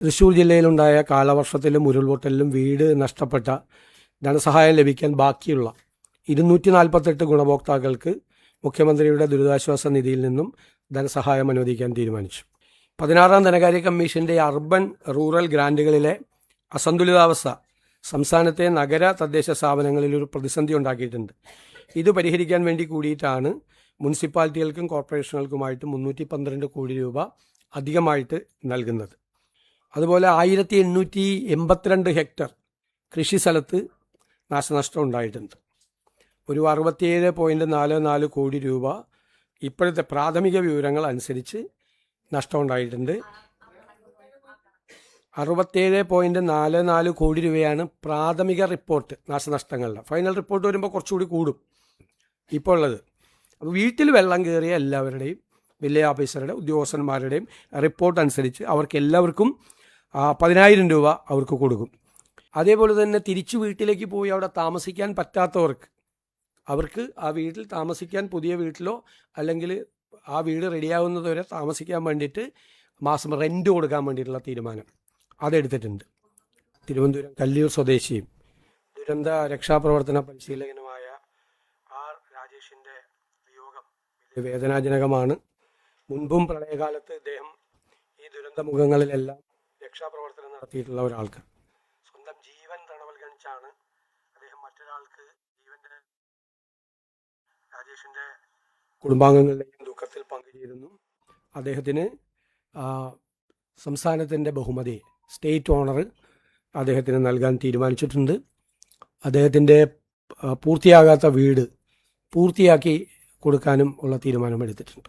തൃശ്ശൂർ ജില്ലയിലുണ്ടായ കാലവർഷത്തിലും ഉരുൾപൊട്ടലിലും വീട് നഷ്ടപ്പെട്ട ധനസഹായം ലഭിക്കാൻ ബാക്കിയുള്ള 248 ഗുണഭോക്താക്കൾക്ക് മുഖ്യമന്ത്രിയുടെ ദുരിതാശ്വാസ നിധിയിൽ നിന്നും ധനസഹായം അനുവദിക്കാൻ തീരുമാനിച്ചു. 16ാം ധനകാര്യ കമ്മീഷന്റെ അർബൻ റൂറൽ ഗ്രാന്റുകളിലെ അസന്തുലിതാവസ്ഥ സംസ്ഥാനത്തെ നഗര തദ്ദേശ സ്ഥാപനങ്ങളിൽ ഒരു പ്രതിസന്ധി ഉണ്ടാക്കിയിട്ടുണ്ട്. ഇത് പരിഹരിക്കാൻ വേണ്ടി കൂടിയിട്ടാണ് മുനിസിപ്പാലിറ്റികൾക്കും കോർപ്പറേഷനുകൾക്കുമായിട്ട് 312 കോടി രൂപ അധികമായിട്ട് നൽകുന്നത്. അതുപോലെ 1882 ഹെക്ടർ കൃഷി സ്ഥലത്ത് നാശനഷ്ടം ഉണ്ടായിട്ടുണ്ട്. ഒരു 67.44 കോടി രൂപ ഇപ്പോഴത്തെ പ്രാഥമിക വിവരങ്ങൾ അനുസരിച്ച് നഷ്ടമുണ്ടായിട്ടുണ്ട്. 67.44 കോടി രൂപയാണ് പ്രാഥമിക റിപ്പോർട്ട് നാശനഷ്ടങ്ങളുടെ. ഫൈനൽ റിപ്പോർട്ട് വരുമ്പോൾ കുറച്ചുകൂടി കൂടും ഇപ്പോൾ ഉള്ളത്. അപ്പോൾ വീട്ടിൽ വെള്ളം കയറിയ എല്ലാവരുടെയും വില്ലേജ് ഓഫീസറുടെ ഉദ്യോഗസ്ഥന്മാരുടെയും റിപ്പോർട്ട് അനുസരിച്ച് അവർക്ക് എല്ലാവർക്കും 10,000 രൂപ അവർക്ക് കൊടുക്കും. അതേപോലെ തന്നെ തിരിച്ചു വീട്ടിലേക്ക് പോയി അവിടെ താമസിക്കാൻ പറ്റാത്തവർക്ക് അവർക്ക് ആ വീട്ടിൽ താമസിക്കാൻ പുതിയ വീട്ടിലോ അല്ലെങ്കിൽ ആ വീട് റെഡിയാവുന്നതുവരെ താമസിക്കാൻ വേണ്ടിയിട്ട് മാസം റെൻറ്റ് കൊടുക്കാൻ വേണ്ടിയിട്ടുള്ള തീരുമാനം അതെടുത്തിട്ടുണ്ട്. തിരുവനന്തപുരം കല്ലിയൂർ സ്വദേശിയും ദുരന്ത രക്ഷാപ്രവർത്തന പരിശീലകനുമായ ആർ രാജേഷിൻ്റെ വിയോഗം വലിയ വേദനാജനകമാണ്. മുൻപും പ്രളയകാലത്ത് ഇദ്ദേഹം ഈ ദുരന്തമുഖങ്ങളിലെല്ലാം രക്ഷാപ്രവർത്തനം നടത്തിയിട്ടുള്ള ഒരാൾക്ക് സ്വന്തം ജീവൻ തണവൽഗണിച്ചാണ് അദ്ദേഹം മറ്റൊരാൾക്ക് ജീവൻ്റെ രാജേഷിൻ്റെ കുടുംബാംഗങ്ങളുടെയും ദുഃഖത്തിൽ പങ്കുചേരുന്നു. അദ്ദേഹത്തിന് സംസ്ഥാനത്തിൻ്റെ ബഹുമതി സ്റ്റേറ്റ് ഓണർ അദ്ദേഹത്തിന് നൽകാൻ തീരുമാനിച്ചിട്ടുണ്ട്. അദ്ദേഹത്തിൻ്റെ പൂർത്തിയാകാത്ത വീട് പൂർത്തിയാക്കി കൊടുക്കാനും ഉള്ള തീരുമാനമെടുത്തിട്ടുണ്ട്.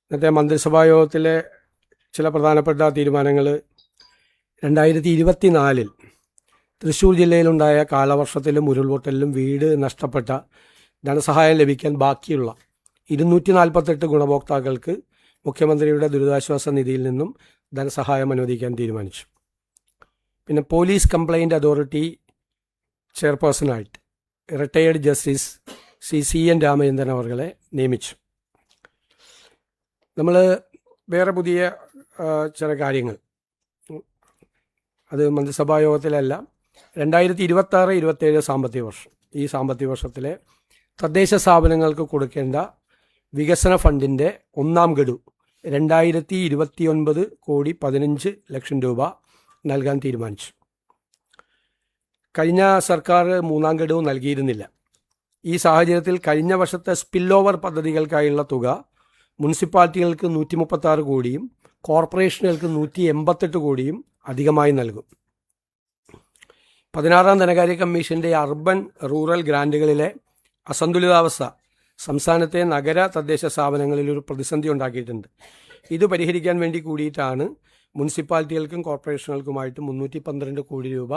ഇന്നത്തെ മന്ത്രിസഭാ യോഗത്തിലെ ചില പ്രധാനപ്പെട്ട തീരുമാനങ്ങൾ 2024 തൃശ്ശൂർ ജില്ലയിലുണ്ടായ കാലവർഷത്തിലും ഉരുൾപൊട്ടലിലും വീട് നഷ്ടപ്പെട്ട ധനസഹായം ലഭിക്കാൻ ബാക്കിയുള്ള 248 ഗുണഭോക്താക്കൾക്ക് മുഖ്യമന്ത്രിയുടെ ദുരിതാശ്വാസ നിധിയിൽ നിന്നും ധനസഹായം അനുവദിക്കാൻ തീരുമാനിച്ചു. പിന്നെ പോലീസ് കംപ്ലയിൻറ്റ് അതോറിറ്റി ചെയർപേഴ്സണായിട്ട് റിട്ടയേർഡ് ജസ്റ്റിസ് CN രാമചന്ദ്രൻ അവരെ നിയമിച്ചു. നമ്മൾ വേറെ പുതിയ ചില കാര്യങ്ങൾ അത് മന്ത്രിസഭാ യോഗത്തിലല്ല. 2026-27 സാമ്പത്തിക വർഷം, ഈ സാമ്പത്തിക വർഷത്തിലെ തദ്ദേശ സ്ഥാപനങ്ങൾക്ക് കൊടുക്കേണ്ട വികസന ഫണ്ടിൻ്റെ ഒന്നാം ഗഡു 2029.15 രൂപ നൽകാൻ തീരുമാനിച്ചു. കഴിഞ്ഞ സർക്കാർ മൂന്നാം ഗഡു നൽകിയിരുന്നില്ല. ഈ സാഹചര്യത്തിൽ കഴിഞ്ഞ വർഷത്തെ സ്പിൽ ഓവർ പദ്ധതികൾക്കായുള്ള തുക മുനിസിപ്പാലിറ്റികൾക്ക് 136 കോടിയും കോർപ്പറേഷനുകൾക്ക് 188 കോടിയും അധികമായി നൽകും. 16ാം ധനകാര്യ കമ്മീഷന്റെ അർബൻ റൂറൽ ഗ്രാന്റുകളിലെ അസന്തുലിതാവസ്ഥ സംസ്ഥാനത്തെ നഗര തദ്ദേശ സ്ഥാപനങ്ങളിൽ ഒരു പ്രതിസന്ധി ഉണ്ടാക്കിയിട്ടുണ്ട്. ഇത് പരിഹരിക്കാൻ വേണ്ടി കൂടിയിട്ടാണ് മുനിസിപ്പാലിറ്റികൾക്കും കോർപ്പറേഷനുകൾക്കുമായിട്ട് 312 കോടി രൂപ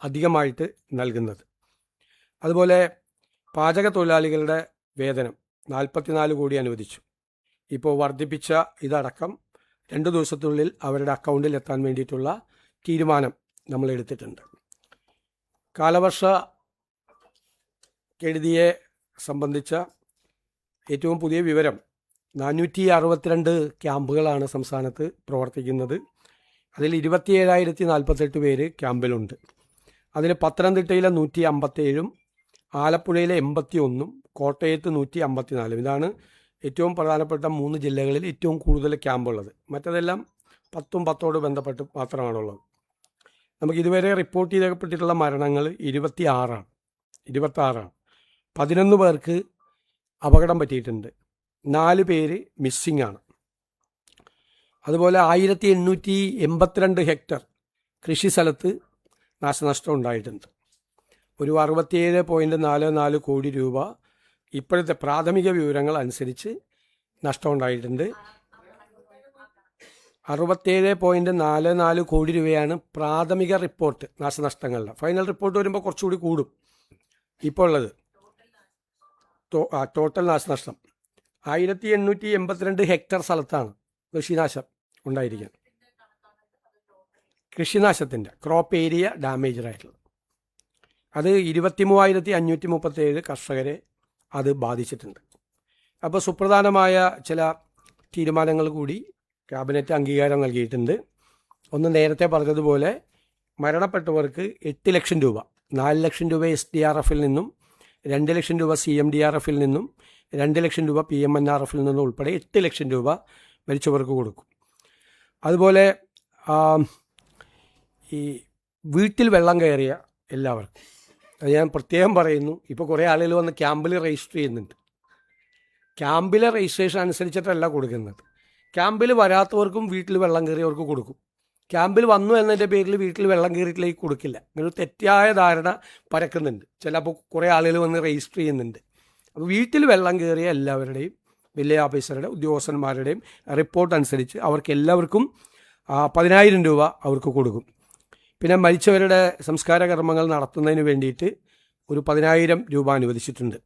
അധികമായിട്ട് നൽകുന്നത്. അതുപോലെ പാചക തൊഴിലാളികളുടെ വേതനം 44 കോടി അനുവദിച്ചു. ഇപ്പോൾ വർദ്ധിപ്പിച്ച ഇതടക്കം 2 ദിവസത്തിനുള്ളിൽ അവരുടെ അക്കൗണ്ടിൽ എത്താൻ വേണ്ടിയിട്ടുള്ള തീരുമാനം നമ്മൾ എടുത്തിട്ടുണ്ട്. കാലവർഷ കെടുതിയെ സംബന്ധിച്ച ഏറ്റവും പുതിയ വിവരം 462 ക്യാമ്പുകളാണ് സംസ്ഥാനത്ത് പ്രവർത്തിക്കുന്നത്. അതിൽ 27,048 പേര് ക്യാമ്പിലുണ്ട്. അതിൽ പത്തനംതിട്ടയിലെ 157, ആലപ്പുഴയിലെ 81, കോട്ടയത്ത് 154. ഇതാണ് ഏറ്റവും പ്രധാനപ്പെട്ട 3 ജില്ലകളിൽ ഏറ്റവും കൂടുതൽ ക്യാമ്പുള്ളത്. മറ്റതെല്ലാം 10 ബന്ധപ്പെട്ട് മാത്രമാണുള്ളത്. നമുക്ക് ഇതുവരെ റിപ്പോർട്ട് ചെയ്യപ്പെട്ടിട്ടുള്ള മരണങ്ങൾ 26 ആണ്. 11 പേർക്ക് അപകടം പറ്റിയിട്ടുണ്ട്. 4 പേര് മിസ്സിംഗ് ആണ്. അതുപോലെ 1882 ഹെക്ടർ കൃഷി സ്ഥലത്ത് നാശനഷ്ടം ഉണ്ടായിട്ടുണ്ട്. ഒരു 67.44 കോടി രൂപ ഇപ്പോഴത്തെ പ്രാഥമിക വിവരങ്ങൾ അനുസരിച്ച് നഷ്ടമുണ്ടായിട്ടുണ്ട്. 67.44 കോടി രൂപയാണ് പ്രാഥമിക റിപ്പോർട്ട് നാശനഷ്ടങ്ങളുടെ. ഫൈനൽ റിപ്പോർട്ട് വരുമ്പോൾ കുറച്ചുകൂടി കൂടും ഇപ്പോൾ ഉള്ളത്. ടോട്ടൽ നാശനഷ്ടം 1882 ഹെക്ടർ സ്ഥലത്താണ് കൃഷിനാശം ഉണ്ടായിരിക്കുന്നത്. കൃഷിനാശത്തിൻ്റെ ക്രോപ്പ് ഏരിയ ഡാമേജായിട്ടുള്ളത് അത് 23,537 കർഷകരെ അത് ബാധിച്ചിട്ടുണ്ട്. അപ്പോൾ സുപ്രധാനമായ ചില തീരുമാനങ്ങൾ കൂടി ക്യാബിനറ്റ് അംഗീകാരം നൽകിയിട്ടുണ്ട്. ഒന്ന് നേരത്തെ പറഞ്ഞതുപോലെ മരണപ്പെട്ടവർക്ക് 8 ലക്ഷം രൂപ, 4 ലക്ഷം രൂപ SDRF-ൽ നിന്നും 2 ലക്ഷം രൂപ CMDRF-ൽ നിന്നും 2 ലക്ഷം രൂപ PMNRF-ൽ നിന്നും ഉൾപ്പെടെ 8 ലക്ഷം രൂപ മരിച്ചവർക്ക് കൊടുക്കും. അതുപോലെ ഈ വീട്ടിൽ വെള്ളം കയറിയ എല്ലാവർക്കും, അത് ഞാൻ പ്രത്യേകം പറയുന്നു, ഇപ്പോൾ കുറേ ആളുകൾ വന്ന് ക്യാമ്പിൽ രജിസ്റ്റർ ചെയ്യുന്നുണ്ട്. ക്യാമ്പിലെ രജിസ്ട്രേഷൻ അനുസരിച്ചിട്ടല്ല കൊടുക്കുന്നത്. ക്യാമ്പിൽ വരാത്തവർക്കും വീട്ടിൽ വെള്ളം കയറിയവർക്ക് കൊടുക്കും. ക്യാമ്പിൽ വന്നു എന്നതിൻ്റെ പേരിൽ വീട്ടിൽ വെള്ളം കയറിയിട്ടിലേക്ക് കൊടുക്കില്ല. ഇങ്ങനൊരു തെറ്റായ ധാരണ പരക്കുന്നുണ്ട്. ചിലപ്പോൾ കുറേ ആളുകൾ വന്ന് രജിസ്റ്റർ ചെയ്യുന്നുണ്ട്. അപ്പോൾ വീട്ടിൽ വെള്ളം കയറിയ എല്ലാവരുടെയും വില്ലേജ് ഓഫീസറുടെ ഉദ്യോഗസ്ഥന്മാരുടെയും റിപ്പോർട്ട് അനുസരിച്ച് അവർക്ക് എല്ലാവർക്കും 10,000 രൂപ അവർക്ക് കൊടുക്കും. പിന്നെ മരിച്ചവരുടെ സംസ്കാര കർമ്മങ്ങൾ നടത്തുന്നതിന് വേണ്ടിയിട്ട് ഒരു 10,000 രൂപ അനുവദിച്ചിട്ടുണ്ട്.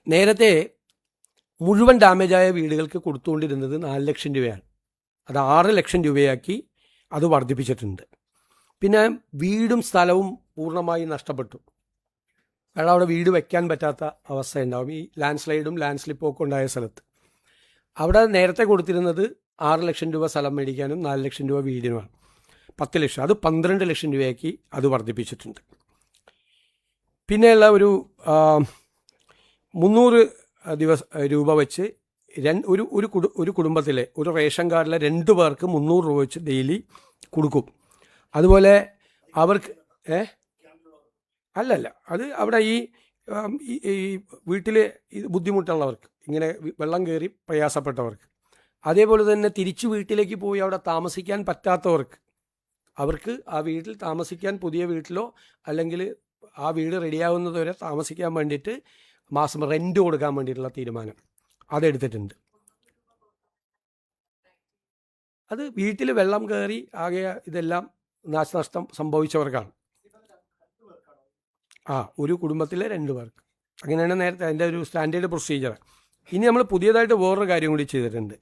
നേരത്തെ മുഴുവൻ ഡാമേജായ വീടുകൾക്ക് കൊടുത്തുകൊണ്ടിരുന്നത് 4 ലക്ഷം രൂപയാണ്. അത് 6 ലക്ഷം രൂപയാക്കി അത് വർദ്ധിപ്പിച്ചിട്ടുണ്ട്. പിന്നെ വീടും സ്ഥലവും പൂർണ്ണമായി നഷ്ടപ്പെട്ടു. കാരണം അവിടെ വീട് വയ്ക്കാൻ പറ്റാത്ത അവസ്ഥയുണ്ടാവും. ഈ ലാൻഡ് സ്ലൈഡും ലാൻഡ് സ്ലിപ്പും ഒക്കെ ഉണ്ടായ സ്ഥലത്ത് അവിടെ നേരത്തെ കൊടുത്തിരുന്നത് 6 ലക്ഷം രൂപ സ്ഥലം മേടിക്കാനും 4 ലക്ഷം രൂപ വീടിനുമാണ്. 10 ലക്ഷം, അത് 12 ലക്ഷം രൂപയാക്കി അത് വർദ്ധിപ്പിച്ചിട്ടുണ്ട്. പിന്നെയുള്ള ഒരു 300 രൂപ വെച്ച് ഒരു കുടുംബത്തിലെ ഒരു റേഷൻ കാർഡിലെ 2 പേർക്ക് 300 രൂപ വെച്ച് ഡെയിലി കൊടുക്കും. അതുപോലെ അവർക്ക് അല്ലല്ല, അത് അവിടെ ഈ വീട്ടിൽ ബുദ്ധിമുട്ടുള്ളവർക്ക്, ഇങ്ങനെ വെള്ളം കയറി പ്രയാസപ്പെട്ടവർക്ക്, അതേപോലെ തന്നെ തിരിച്ച് വീട്ടിലേക്ക് പോയി അവിടെ താമസിക്കാൻ പറ്റാത്തവർക്ക്, അവർക്ക് ആ വീട്ടിൽ താമസിക്കാൻ പുതിയ വീട്ടിലോ അല്ലെങ്കിൽ ആ വീട് റെഡിയാവുന്നതുവരെ താമസിക്കാൻ വേണ്ടിയിട്ട് മാസം റെൻറ്റ് കൊടുക്കാൻ വേണ്ടിയിട്ടുള്ള തീരുമാനം അതെടുത്തിട്ടുണ്ട്. അത് വീട്ടിൽ വെള്ളം കയറി ആകെ ഇതെല്ലാം നാശനഷ്ടം സംഭവിച്ചവർക്കാണ്. ഒരു കുടുംബത്തിലെ 2 പേർക്ക്. അങ്ങനെയാണ് നേരത്തെ അതിൻ്റെ ഒരു സ്റ്റാൻഡേർഡ് പ്രൊസീജിയർ. ഇനി നമ്മൾ പുതിയതായിട്ട് വേറൊരു കാര്യം കൂടി ചെയ്തിട്ടുണ്ട്.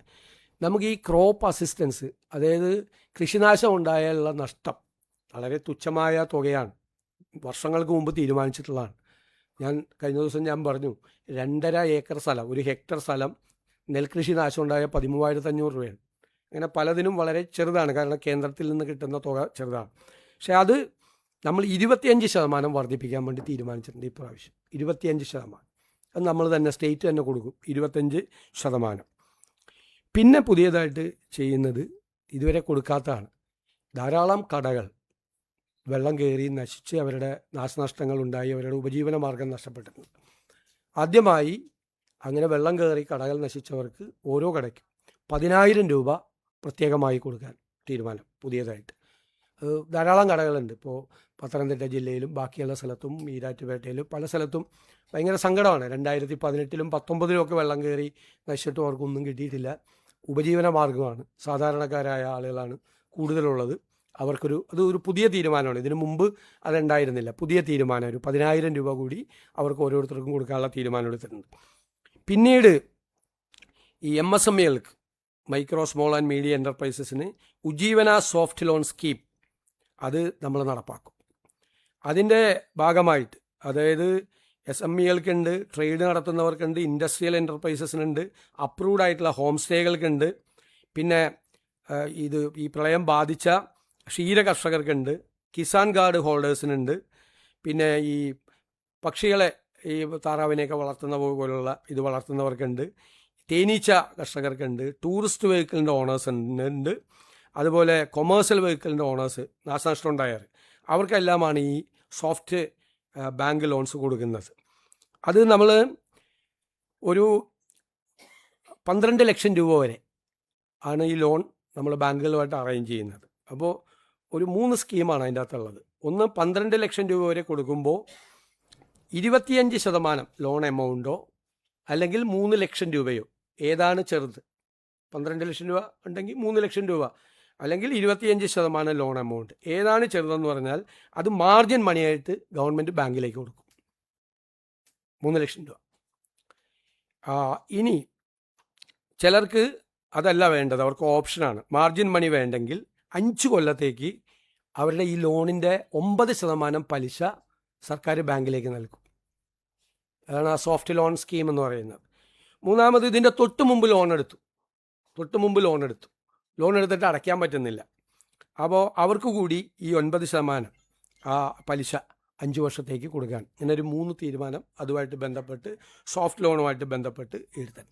നമുക്ക് ഈ ക്രോപ്പ് അസിസ്റ്റൻസ്, അതായത് കൃഷിനാശം ഉണ്ടായാലുള്ള നഷ്ടം വളരെ തുച്ഛമായ തുകയാണ്. വർഷങ്ങൾക്ക് മുമ്പ് തീരുമാനിച്ചിട്ടുള്ളതാണ്. കഴിഞ്ഞ ദിവസം ഞാൻ പറഞ്ഞു, 2.5 ഏക്കർ സ്ഥലം, 1 ഹെക്ടർ സ്ഥലം നെൽകൃഷി നാശം ഉണ്ടായ 13,500 രൂപയാണ്. അങ്ങനെ പലതിനും വളരെ ചെറുതാണ്, കാരണം കേന്ദ്രത്തിൽ നിന്ന് കിട്ടുന്ന തുക ചെറുതാണ്. പക്ഷേ അത് നമ്മൾ 25% വർദ്ധിപ്പിക്കാൻ വേണ്ടി തീരുമാനിച്ചിട്ടുണ്ട്. ഈ പ്രാവശ്യം 25%. അത് നമ്മൾ തന്നെ, സ്റ്റേറ്റ് തന്നെ കൊടുക്കും 25%. പിന്നെ പുതിയതായിട്ട് ചെയ്യുന്നത് ഇതുവരെ കൊടുക്കാത്തതാണ്. ധാരാളം കടകൾ വെള്ളം കയറി നശിച്ച് അവരുടെ നാശനഷ്ടങ്ങൾ ഉണ്ടായി അവരുടെ ഉപജീവന മാർഗം നഷ്ടപ്പെട്ടിട്ടുണ്ട്. ആദ്യമായി അങ്ങനെ വെള്ളം കയറി കടകൾ നശിച്ചവർക്ക് ഓരോ കടയ്ക്കും 10,000 രൂപ പ്രത്യേകമായി കൊടുക്കാൻ തീരുമാനം പുതിയതായിട്ട്. ധാരാളം കടകളുണ്ട്. ഇപ്പോൾ പത്തനംതിട്ട ജില്ലയിലും ബാക്കിയുള്ള സ്ഥലത്തും ഈരാറ്റുപേട്ടയിലും പല സ്ഥലത്തും ഭയങ്കര സങ്കടമാണ്. 2018-ലും 2019-ലും ഒക്കെ വെള്ളം കയറി നശിച്ചിട്ടും അവർക്കൊന്നും കിട്ടിയിട്ടില്ല. ഉപജീവന മാർഗമാണ്, സാധാരണക്കാരായ ആളുകളാണ് കൂടുതലുള്ളത്. അതൊരു പുതിയ തീരുമാനമാണ്. ഇതിനു മുമ്പ് അതുണ്ടായിരുന്നില്ല. പുതിയ തീരുമാനം, ഒരു 10,000 രൂപ കൂടി അവർക്ക് ഓരോരുത്തർക്കും കൊടുക്കാനുള്ള തീരുമാനം എടുത്തിട്ടുണ്ട്. പിന്നീട് ഈ MSMEകൾക്ക്, മൈക്രോ സ്മോൾ ആൻഡ് മീഡിയം എൻ്റർപ്രൈസസിന് ഉജ്ജീവന സോഫ്റ്റ് ലോൺ സ്കീം അത് നമ്മൾ നടപ്പാക്കും. അതിൻ്റെ ഭാഗമായിട്ട്, അതായത് SMEകൾക്കുണ്ട്, ട്രേഡ് നടത്തുന്നവർക്കുണ്ട്, ഇൻഡസ്ട്രിയൽ എൻ്റർപ്രൈസസിനുണ്ട്, അപ്രൂവ്ഡ് ആയിട്ടുള്ള ഹോം സ്റ്റേകൾക്കുണ്ട്, പിന്നെ ഈ പ്രളയം ബാധിച്ച ക്ഷീര കർഷകർക്കുണ്ട്, കിസാൻ കാർഡ് ഹോൾഡേഴ്സിനുണ്ട്, പിന്നെ ഈ പക്ഷികളെ, ഈ താറാവിനെയൊക്കെ വളർത്തുന്ന പോലുള്ള ഇത് വളർത്തുന്നവർക്കുണ്ട്, തേനീച്ച കർഷകർക്കുണ്ട്, ടൂറിസ്റ്റ് വെഹിക്കിളിൻ്റെ ഓണേഴ്സ് ഉണ്ട്, അതുപോലെ കൊമേഴ്സ്യൽ വെഹിക്കിളിൻ്റെ ഓണേഴ്സ് നാശനഷ്ടം ഉണ്ടായാൽ അവർക്കെല്ലാമാണ് ഈ സോഫ്റ്റ് ബാങ്ക് ലോൺസ് കൊടുക്കുന്നത്. അത് നമ്മൾ ഒരു 12 ലക്ഷം രൂപ വരെ ആണ് ഈ ലോൺ നമ്മൾ ബാങ്കുകളുമായിട്ട് അറേഞ്ച് ചെയ്യുന്നത്. അപ്പോൾ ഒരു 3 സ്കീമാണ് അതിൻ്റെ അകത്തുള്ളത്. ഒന്ന് 12 ലക്ഷം രൂപ വരെ കൊടുക്കുമ്പോൾ 25% ലോൺ എമൗണ്ടോ അല്ലെങ്കിൽ 3 ലക്ഷം രൂപയോ, ഏതാണ് ചെറുത്? 12 ലക്ഷം രൂപ ഉണ്ടെങ്കിൽ 3 ലക്ഷം രൂപ, അല്ലെങ്കിൽ 25% ലോൺ എമൗണ്ട്. ഏതാണ് ചെറുതെന്ന് പറഞ്ഞാൽ അത് മാർജിൻ മണിയായിട്ട് ഗവൺമെൻറ് ബാങ്കിലേക്ക് കൊടുക്കും, 3 ലക്ഷം രൂപ. ഇനി ചിലർക്ക് അതല്ല വേണ്ടത്, അവർക്ക് ഓപ്ഷനാണ്. മാർജിൻ മണി വേണ്ടെങ്കിൽ 5 കൊല്ലത്തേക്ക് അവരുടെ ഈ ലോണിൻ്റെ 9% പലിശ സർക്കാർ ബാങ്കിലേക്ക് നൽകും. അതാണ് ആ സോഫ്റ്റ് ലോൺ സ്കീം എന്ന് പറയുന്നത്. മൂന്നാമത്, ഇതിൻ്റെ തൊട്ട് മുമ്പ് ലോൺ എടുത്തു, ലോൺ എടുത്തിട്ട് അടയ്ക്കാൻ പറ്റുന്നില്ല. അപ്പോൾ അവർക്ക് കൂടി ഈ 9% ആ പലിശ 5 വർഷത്തേക്ക് കൊടുക്കാൻ ഇങ്ങനൊരു 3 തീരുമാനം അതുമായിട്ട് ബന്ധപ്പെട്ട് സോഫ്റ്റ് ലോണുമായിട്ട് ബന്ധപ്പെട്ട് എഴുതാൻ.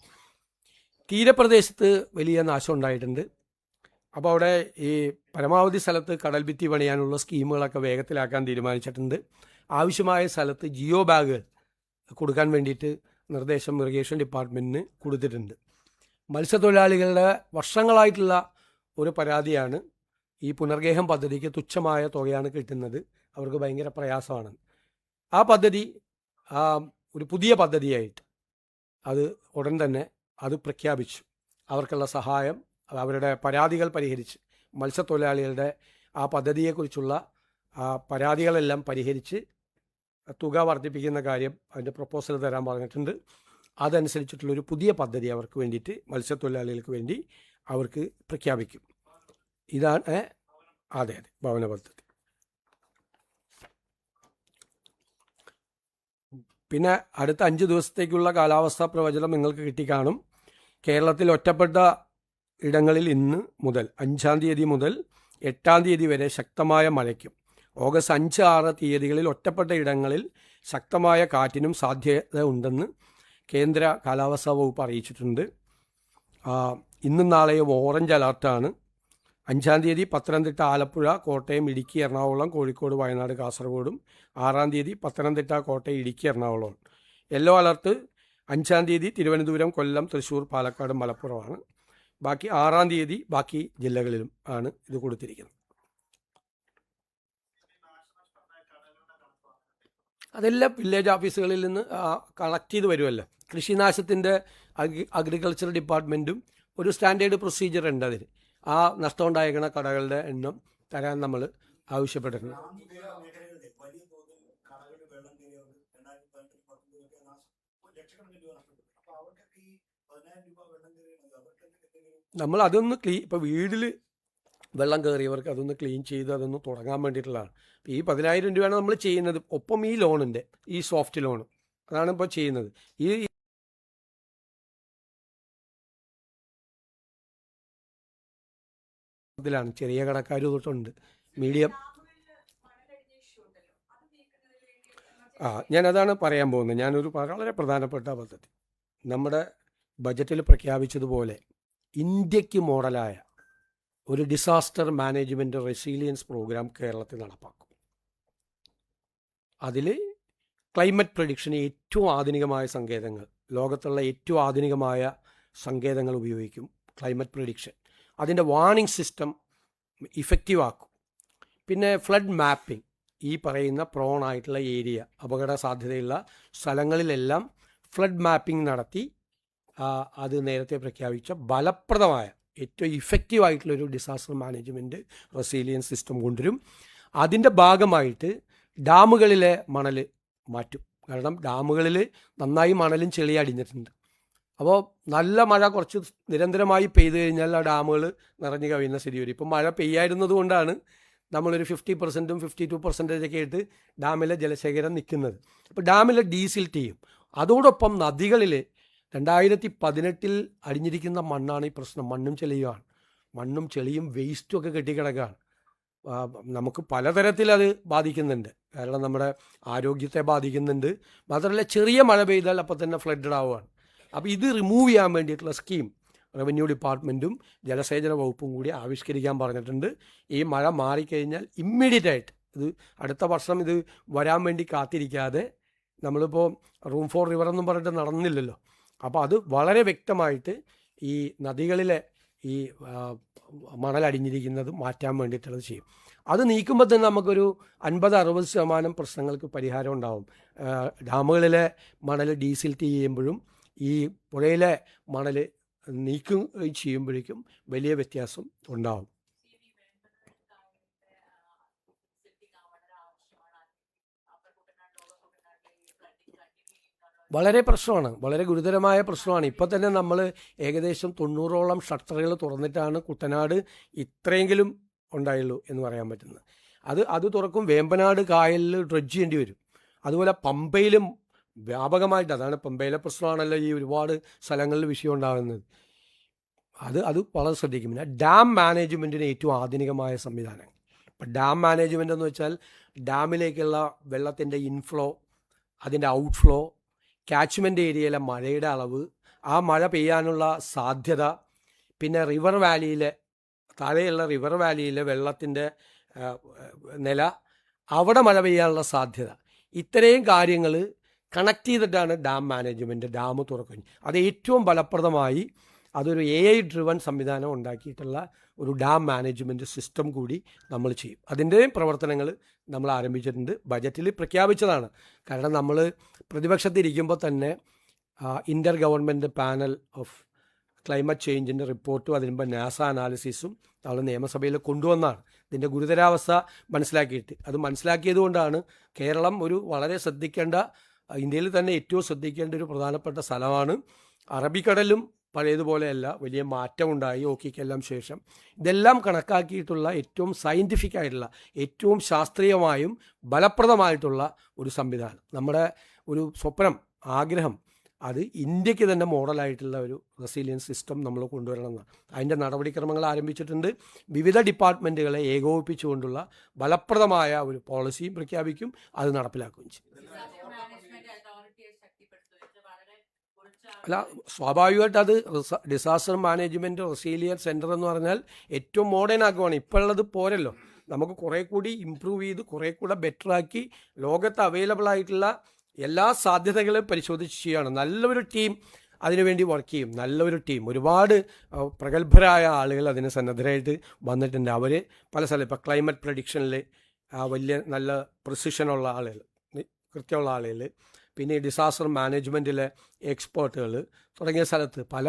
തീരപ്രദേശത്ത് വലിയ നാശം ഉണ്ടായിട്ടുണ്ട്. അപ്പോൾ അവിടെ ഈ പരമാവധി സ്ഥലത്ത് കടൽ ഭിത്തി പണിയാനുള്ള സ്കീമുകളൊക്കെ വേഗത്തിലാക്കാൻ തീരുമാനിച്ചിട്ടുണ്ട്. ആവശ്യമായ സ്ഥലത്ത് ജിയോ ബാഗുകൾ കൊടുക്കാൻ വേണ്ടിയിട്ട് നിർദ്ദേശം ഇറിഗേഷൻ ഡിപ്പാർട്ട്മെൻറ്റിന് കൊടുത്തിട്ടുണ്ട്. മത്സ്യത്തൊഴിലാളികളുടെ വർഷങ്ങളായിട്ടുള്ള ഒരു പരാതിയാണ് ഈ പുനർഗേഹം പദ്ധതിക്ക് തുച്ഛമായ തുകയാണ് കിട്ടുന്നത്, അവർക്ക് ഭയങ്കര പ്രയാസമാണ്. ആ പദ്ധതി ഒരു പുതിയ പദ്ധതിയായിട്ട് അത് ഉടൻ തന്നെ അത് പ്രഖ്യാപിച്ചു. അവർക്കുള്ള സഹായം, അവരുടെ പരാതികൾ പരിഹരിച്ച് മത്സ്യത്തൊഴിലാളികളുടെ ആ പദ്ധതിയെക്കുറിച്ചുള്ള പരാതികളെല്ലാം പരിഹരിച്ച് തുക വർദ്ധിപ്പിക്കുന്ന കാര്യം അതിൻ്റെ പ്രപ്പോസൽ തരാൻ പറഞ്ഞിട്ടുണ്ട്. അതനുസരിച്ചിട്ടുള്ളൊരു പുതിയ പദ്ധതി അവർക്ക് വേണ്ടിയിട്ട് മത്സ്യത്തൊഴിലാളികൾക്ക് വേണ്ടി അവർക്ക് പ്രഖ്യാപിക്കും. ഇതാണ് അതെ ഭവന പദ്ധതി. പിന്നെ അടുത്ത 5 ദിവസത്തേക്കുള്ള കാലാവസ്ഥാ പ്രവചനം നിങ്ങൾക്ക് കിട്ടിക്കാണും. കേരളത്തിൽ ഒറ്റപ്പെട്ട ഇടങ്ങളിൽ ഇന്ന് മുതൽ 5-ാം തീയതി മുതൽ 8-ാം തീയതി വരെ ശക്തമായ മഴയ്ക്കും ഓഗസ്റ്റ് 5-6 തീയതികളിൽ ഒറ്റപ്പെട്ട ഇടങ്ങളിൽ ശക്തമായ കാറ്റിനും സാധ്യത ഉണ്ടെന്ന് കേന്ദ്ര കാലാവസ്ഥാ വകുപ്പ് അറിയിച്ചിട്ടുണ്ട്. ഇന്നും നാളെയും ഓറഞ്ച് അലർട്ടാണ്. 5-ാം തീയതി പത്തനംതിട്ട, ആലപ്പുഴ, കോട്ടയം, ഇടുക്കി, എറണാകുളം, കോഴിക്കോട്, വയനാട്, കാസർഗോഡും 6-ാം തീയതി പത്തനംതിട്ട, കോട്ടയം, ഇടുക്കി, എറണാകുളം. യെല്ലോ അലർട്ട് 5-ാം തീയതി തിരുവനന്തപുരം, കൊല്ലം, തൃശ്ശൂർ, പാലക്കാട്, മലപ്പുറമാണ്. ബാക്കി 6-ാം തീയതി ബാക്കി ജില്ലകളിലും ആണ് ഇത് കൊടുത്തിരിക്കുന്നത്. അതെല്ലാം വില്ലേജ് ഓഫീസുകളിൽ നിന്ന് കളക്ട് ചെയ്ത് വരുമല്ലോ. കൃഷിനാശത്തിൻ്റെ അഗ്രികൾച്ചർ ഡിപ്പാർട്ട്മെൻറ്റും ഒരു സ്റ്റാൻഡേർഡ് പ്രൊസീജിയർ ഉണ്ട്. അതിന് ആ നഷ്ടമുണ്ടായിരിക്കുന്ന കടകളുടെ എണ്ണം തരാൻ നമ്മൾ ആവശ്യപ്പെട്ടിട്ടുണ്ട്. നമ്മൾ അതൊന്ന് ഇപ്പോൾ വീട്ടിൽ വെള്ളം കയറിയവർക്ക് അതൊന്ന് ക്ലീൻ ചെയ്ത് അതൊന്ന് തുടങ്ങാൻ വേണ്ടിയിട്ടുള്ളതാണ്. അപ്പോൾ ഈ 10,000 രൂപയാണ് നമ്മൾ ചെയ്യുന്നത്. ഒപ്പം ഈ ലോണിൻ്റെ ഈ സോഫ്റ്റ് ലോൺ അതാണ് ഇപ്പോൾ ചെയ്യുന്നത്. ഈ ഇതിലാണ് ചെറിയ കടക്കാർ തൊട്ടുണ്ട് മീഡിയം. ഞാനതാണ് പറയാൻ പോകുന്നത്. ഞാനൊരു വളരെ പ്രധാനപ്പെട്ട പദ്ധതി നമ്മുടെ ബജറ്റിൽ പ്രഖ്യാപിച്ചതുപോലെ ഇന്ത്യക്ക് മോഡലായ ഒരു ഡിസാസ്റ്റർ മാനേജ്മെൻറ്റ് റെസീലിയൻസ് പ്രോഗ്രാം കേരളത്തിൽ നടപ്പാക്കും. അതിൽ ക്ലൈമറ്റ് പ്രഡിക്ഷന് ഏറ്റവും ആധുനികമായ സങ്കേതങ്ങൾ, ലോകത്തുള്ള ഏറ്റവും ആധുനികമായ സങ്കേതങ്ങൾ ഉപയോഗിക്കും. ക്ലൈമറ്റ് പ്രഡിക്ഷൻ അതിൻ്റെ വാർണിംഗ് സിസ്റ്റം ഇഫക്റ്റീവ് ആക്കും. പിന്നെ ഫ്ലഡ് മാപ്പിംഗ്, ഈ പറയുന്ന പ്രോണായിട്ടുള്ള ഏരിയ, അപകട സാധ്യതയുള്ള സ്ഥലങ്ങളിലെല്ലാം ഫ്ലഡ് മാപ്പിംഗ് നടത്തി അത് നേരത്തെ പ്രഖ്യാപിച്ച ഫലപ്രദമായ ഏറ്റവും ഇഫക്റ്റീവായിട്ടുള്ളൊരു ഡിസാസ്റ്റർ മാനേജ്മെൻറ്റ് റെസീലിയൻസ് സിസ്റ്റം കൊണ്ടുവരും. അതിൻ്റെ ഭാഗമായിട്ട് ഡാമുകളിലെ മണൽ മാറ്റും. കാരണം ഡാമുകളിൽ നന്നായി മണലും ചെളി അടിഞ്ഞിട്ടുണ്ട്. അപ്പോൾ നല്ല മഴ കുറച്ച് നിരന്തരമായി പെയ്തു കഴിഞ്ഞാൽ ആ ഡാമുകൾ നിറഞ്ഞു കവിയുന്ന സ്ഥിതി വരും. ഇപ്പം മഴ പെയ്യായിരുന്നത് കൊണ്ടാണ് നമ്മളൊരു 50%, 52% ആയിട്ട് ഡാമിലെ ജലശേഖരം നിൽക്കുന്നത്. അപ്പോൾ ഡാമിലെ ഡീസിൽറ്റ് ചെയ്യും. അതോടൊപ്പം നദികളിൽ 2018 അടിഞ്ഞിരിക്കുന്ന മണ്ണാണ് ഈ പ്രശ്നം. മണ്ണും ചെളിയുമാണ്. മണ്ണും ചെളിയും വേസ്റ്റും ഒക്കെ കെട്ടിക്കിടക്കുകയാണ്. നമുക്ക് പലതരത്തിൽ അത് ബാധിക്കുന്നുണ്ട്. കാരണം നമ്മുടെ ആരോഗ്യത്തെ ബാധിക്കുന്നുണ്ട്. മാത്രമല്ല ചെറിയ മഴ പെയ്താൽ അപ്പോൾ തന്നെ ഫ്ലഡഡ് ആവുകയാണ്. അപ്പോൾ ഇത് റിമൂവ് ചെയ്യാൻ വേണ്ടിയിട്ടുള്ള സ്കീം റവന്യൂ ഡിപ്പാർട്ട്മെൻറ്റും ജലസേചന വകുപ്പും കൂടി ആവിഷ്കരിക്കാൻ പറഞ്ഞിട്ടുണ്ട്. ഈ മഴ മാറിക്കഴിഞ്ഞാൽ ഇമ്മീഡിയറ്റ് ആയിട്ട് ഇത് അടുത്ത വർഷം ഇത് വരാൻ വേണ്ടി കാത്തിരിക്കാതെ, നമ്മളിപ്പോൾ റൂം ഫോർ റിവർ എന്നും പറഞ്ഞിട്ട് നടന്നില്ലല്ലോ. അപ്പോൾ അത് വളരെ വ്യക്തമായിട്ട് ഈ നദികളിലെ ഈ മണലടിഞ്ഞിരിക്കുന്നത് മാറ്റാൻ വേണ്ടിയിട്ടുള്ളത് ചെയ്യും. അത് നീക്കുമ്പോൾ തന്നെ നമുക്കൊരു 50-60% പ്രശ്നങ്ങൾക്ക് പരിഹാരം ഉണ്ടാവും. ഡാമുകളിലെ മണൽ ഡീസിൽറ്റ് ചെയ്യുമ്പോഴും ഈ പുഴയിലെ മണൽ നീക്കുകയും ചെയ്യുമ്പോഴേക്കും വലിയ വ്യത്യാസം ഉണ്ടാവും. വളരെ പ്രശ്നമാണ്, വളരെ ഗുരുതരമായ പ്രശ്നമാണ്. ഇപ്പോൾ തന്നെ നമ്മൾ ഏകദേശം 90ഓളം ഷട്ടറുകൾ തുറന്നിട്ടാണ് കുട്ടനാട് ഇത്രയെങ്കിലും ഉണ്ടായുള്ളൂ എന്ന് പറയാൻ പറ്റുന്നത്. അത് തുറക്കും. വേമ്പനാട് കായലിൽ ഡ്രഡ്ജ് ചെയ്യേണ്ടി വരും. അതുപോലെ പമ്പയിലും വ്യാപകമായിട്ട്, അതാണ് പമ്പയിലെ പ്രശ്നമാണല്ലോ ഈ ഒരുപാട് സ്ഥലങ്ങളിൽ വിഷയം ഉണ്ടാകുന്നത്. അത് വളരെ ശ്രദ്ധിക്കും. പിന്നെ ഡാം മാനേജ്മെൻറ്റിന് ഏറ്റവും ആധുനികമായ സംവിധാനങ്ങൾ. ഇപ്പം ഡാം മാനേജ്മെൻ്റ് എന്ന് വെച്ചാൽ ഡാമിലേക്കുള്ള വെള്ളത്തിൻ്റെ ഇൻഫ്ലോ, അതിൻ്റെ ഔട്ട്ഫ്ലോ, ക്യാച്ച്മെൻ്റ് ഏരിയയിലെ മഴയുടെ അളവ്, ആ മഴ പെയ്യാനുള്ള സാധ്യത, പിന്നെ റിവർ വാലിയിലെ താഴെയുള്ള റിവർ വാലിയിലെ വെള്ളത്തിൻ്റെ നില, അവിടെ മഴ പെയ്യാനുള്ള സാധ്യത, ഇത്രയും കാര്യങ്ങൾ കണക്ട് ചെയ്തിട്ടാണ് ഡാം മാനേജ്മെൻറ്റ്. ഡാം തുറക്കുക അത് ഏറ്റവും ഫലപ്രദമായി അതൊരു AI ഡ്രിവൺ സംവിധാനം ഉണ്ടാക്കിയിട്ടുള്ള ഒരു ഡാം മാനേജ്മെൻറ്റ് സിസ്റ്റം കൂടി നമ്മൾ ചെയ്യും. അതിൻ്റെയും പ്രവർത്തനങ്ങൾ നമ്മൾ ആരംഭിച്ചിട്ടുണ്ട്, ബജറ്റിൽ പ്രഖ്യാപിച്ചതാണ്. കാരണം നമ്മൾ പ്രതിപക്ഷത്തിരിക്കുമ്പോൾ തന്നെ ഇൻ്റർ ഗവൺമെൻറ് പാനൽ ഓഫ് ക്ലൈമറ്റ് ചേഞ്ചിൻ്റെ റിപ്പോർട്ടും അതിനുമ്പ് നാസ അനാലിസിസും നമ്മൾ നിയമസഭയിൽ കൊണ്ടുവന്നാണ് ഇതിൻ്റെ ഗുരുതരാവസ്ഥ മനസ്സിലാക്കിയിട്ട്. അത് മനസ്സിലാക്കിയതുകൊണ്ടാണ് കേരളം ഒരു വളരെ ശ്രദ്ധിക്കേണ്ട, ഇന്ത്യയിൽ തന്നെ ഏറ്റവും ശ്രദ്ധിക്കേണ്ട ഒരു പ്രധാനപ്പെട്ട സ്ഥലമാണ്. അറബിക്കടലും പഴയതുപോലെയല്ല, വലിയ മാറ്റമുണ്ടായി ഓക്കിക്കെല്ലാം ശേഷം. ഇതെല്ലാം കണക്കാക്കിയിട്ടുള്ള ഏറ്റവും സയൻറ്റിഫിക് ആയിട്ടുള്ള, ഏറ്റവും ശാസ്ത്രീയമായും ഫലപ്രദമായിട്ടുള്ള ഒരു സംവിധാനം, നമ്മുടെ ഒരു സ്വപ്നം, ആഗ്രഹം, അത് ഇന്ത്യക്ക് തന്നെ മോഡലായിട്ടുള്ള ഒരു റെസിലിയൻസ് സിസ്റ്റം നമ്മൾ കൊണ്ടുവരണമെന്നാണ്. അതിൻ്റെ നടപടിക്രമങ്ങൾ ആരംഭിച്ചിട്ടുണ്ട്. വിവിധ ഡിപ്പാർട്ട്മെൻറ്റുകളെ ഏകോപിപ്പിച്ചുകൊണ്ടുള്ള ഫലപ്രദമായ ഒരു പോളിസിയും പ്രഖ്യാപിക്കും, അത് നടപ്പിലാക്കുകയും ചെയ്യും. അല്ല, സ്വാഭാവികമായിട്ട് അത് ഡിസാസ്റ്റർ മാനേജ്മെൻറ്റ് റെസിലിയൻസ് സെൻറ്റർ എന്ന് പറഞ്ഞാൽ ഏറ്റവും മോഡേൺ ആക്കുവാണ്. ഇപ്പോഴുള്ളത് പോരല്ലോ, നമുക്ക് കുറേ കൂടി ഇമ്പ്രൂവ് ചെയ്ത് കുറേ കൂടെ ബെറ്ററാക്കി ലോകത്ത് അവൈലബിൾ ആയിട്ടുള്ള എല്ലാ സാധ്യതകളും പരിശോധിച്ച് ചെയ്യുകയാണ്. നല്ലൊരു ടീം അതിനുവേണ്ടി വർക്ക് ചെയ്യും. നല്ലൊരു ടീം, ഒരുപാട് പ്രഗത്ഭരായ ആളുകൾ അതിന് സന്നദ്ധരായിട്ട് വന്നിട്ടുണ്ട്. അവർ പല സ്ഥലം, ഇപ്പോൾ ക്ലൈമറ്റ് പ്രഡിക്ഷനിൽ വലിയ നല്ല പ്രിസിഷനുള്ള ആളുകൾ, കൃത്യമുള്ള ആളുകൾ, പിന്നെ ഡിസാസ്റ്റർ മാനേജ്മെൻറ്റിലെ എക്സ്പേർട്ടുകൾ തുടങ്ങിയ സ്ഥലത്ത് പല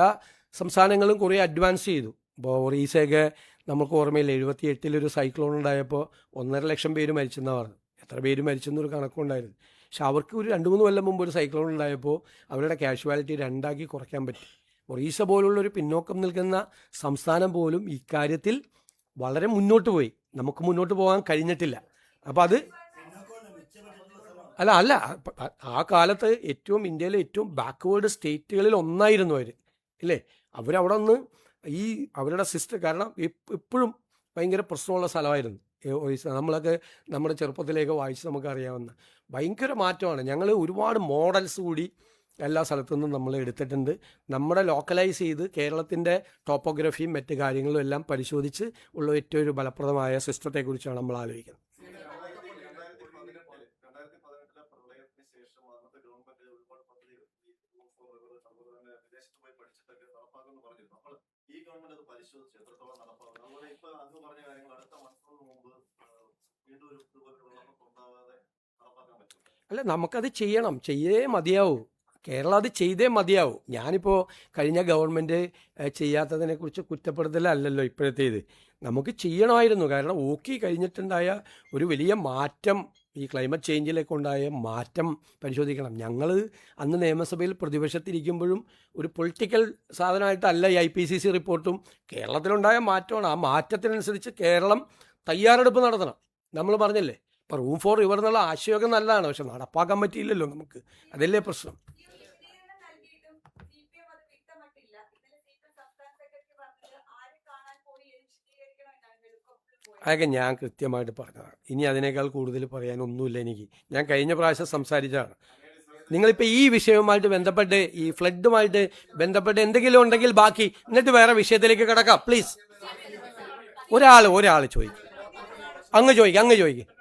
സംസ്ഥാനങ്ങളും കുറേ അഡ്വാൻസ് ചെയ്തു. ഇപ്പോൾ ഒറീസയൊക്കെ നമുക്ക് ഓർമ്മയില്ല, 78 സൈക്ലോൺ ഉണ്ടായപ്പോൾ 1.5 ലക്ഷം പേര് മരിച്ചെന്നാണ് പറഞ്ഞു. എത്ര പേര് മരിച്ചെന്നൊരു കണക്കുണ്ടായിരുന്നു. പക്ഷെ അവർക്ക് ഒരു 2-3 കൊല്ലം മുമ്പ് ഒരു സൈക്ലോൺ ഉണ്ടായപ്പോൾ അവരുടെ കാഷ്വാലിറ്റി 2 കുറയ്ക്കാൻ പറ്റി. ഒറീസ പോലുള്ളൊരു പിന്നോക്കം നിൽക്കുന്ന സംസ്ഥാനം പോലും ഇക്കാര്യത്തിൽ വളരെ മുന്നോട്ട് പോയി. നമുക്ക് മുന്നോട്ട് പോകാൻ കഴിഞ്ഞിട്ടില്ല. അപ്പോൾ അത് അല്ല ആ കാലത്ത് ഇന്ത്യയിലെ ഏറ്റവും ബാക്ക്വേർഡ് സ്റ്റേറ്റുകളിൽ ഒന്നായിരുന്നു അവർ, ഇല്ലേ? അവരവിടെ നിന്ന് അവരുടെ സിസ്റ്റം, കാരണം എപ്പോഴും ഭയങ്കര പ്രശ്നമുള്ള സ്ഥലമായിരുന്നു ഒറീസ. നമ്മളൊക്കെ നമ്മുടെ ചെറുപ്പത്തിലേക്ക് വായിച്ച് നമുക്കറിയാവുന്ന ഭയങ്കര മാറ്റമാണ്. ഞങ്ങൾ ഒരുപാട് മോഡൽസ് കൂടി എല്ലാ സ്ഥലത്തു നിന്നും നമ്മൾ എടുത്തിട്ടുണ്ട്. നമ്മുടെ ലോക്കലൈസ് ചെയ്ത് കേരളത്തിൻ്റെ ടോപ്പോഗ്രഫിയും മറ്റ് കാര്യങ്ങളും എല്ലാം പരിശോധിച്ച് ഉള്ള ഏറ്റവും ഒരു ഫലപ്രദമായ സിസ്റ്റത്തെക്കുറിച്ചാണ് നമ്മൾ ആലോചിക്കുന്നത്. അല്ല, നമുക്കത് ചെയ്യേ മതിയാവൂ. കേരളം അത് ചെയ്തേ മതിയാവൂ. ഞാനിപ്പോൾ കഴിഞ്ഞ ഗവൺമെൻറ് ചെയ്യാത്തതിനെക്കുറിച്ച് കുറ്റപ്പെടുത്തലല്ലോ ഇപ്പോഴത്തേത്. നമുക്ക് ചെയ്യണമായിരുന്നു. കാരണം ഓക്കി കഴിഞ്ഞിട്ടുണ്ടായ ഒരു വലിയ മാറ്റം, ഈ ക്ലൈമറ്റ് ചേഞ്ചിലേക്ക് ഉണ്ടായ മാറ്റം പരിശോധിക്കണം. ഞങ്ങൾ അന്ന് നിയമസഭയിൽ പ്രതിപക്ഷത്തിരിക്കുമ്പോഴും ഒരു പൊളിറ്റിക്കൽ സാധനമായിട്ടല്ല ഈ IPCC റിപ്പോർട്ടും. കേരളത്തിലുണ്ടായ മാറ്റമാണ്. ആ മാറ്റത്തിനനുസരിച്ച് കേരളം തയ്യാറെടുപ്പ് നടത്തണം. നമ്മൾ പറഞ്ഞല്ലേ, ഇപ്പോൾ റൂം ഫോർ റിവർ എന്നുള്ള ആശയമൊക്കെ നല്ലതാണ്, പക്ഷെ നടപ്പാക്കാൻ പറ്റിയില്ലല്ലോ നമുക്ക്. അതല്ലേ പ്രശ്നം. അതൊക്കെ ഞാൻ കൃത്യമായിട്ട് പറഞ്ഞതാണ്. ഇനി അതിനേക്കാൾ കൂടുതൽ പറയാനൊന്നുമില്ല എനിക്ക്. ഞാൻ കഴിഞ്ഞ പ്രാവശ്യം സംസാരിച്ചതാണ്. നിങ്ങളിപ്പോൾ ഈ വിഷയവുമായിട്ട് ബന്ധപ്പെട്ട്, ഈ ഫ്ലഡുമായിട്ട് ബന്ധപ്പെട്ട് എന്തെങ്കിലും ഉണ്ടെങ്കിൽ ബാക്കി, എന്നിട്ട് വേറെ വിഷയത്തിലേക്ക് കിടക്കാം പ്ലീസ്. ഒരാൾ ചോദിക്കും, അങ്ങ് ചോദിക്കും.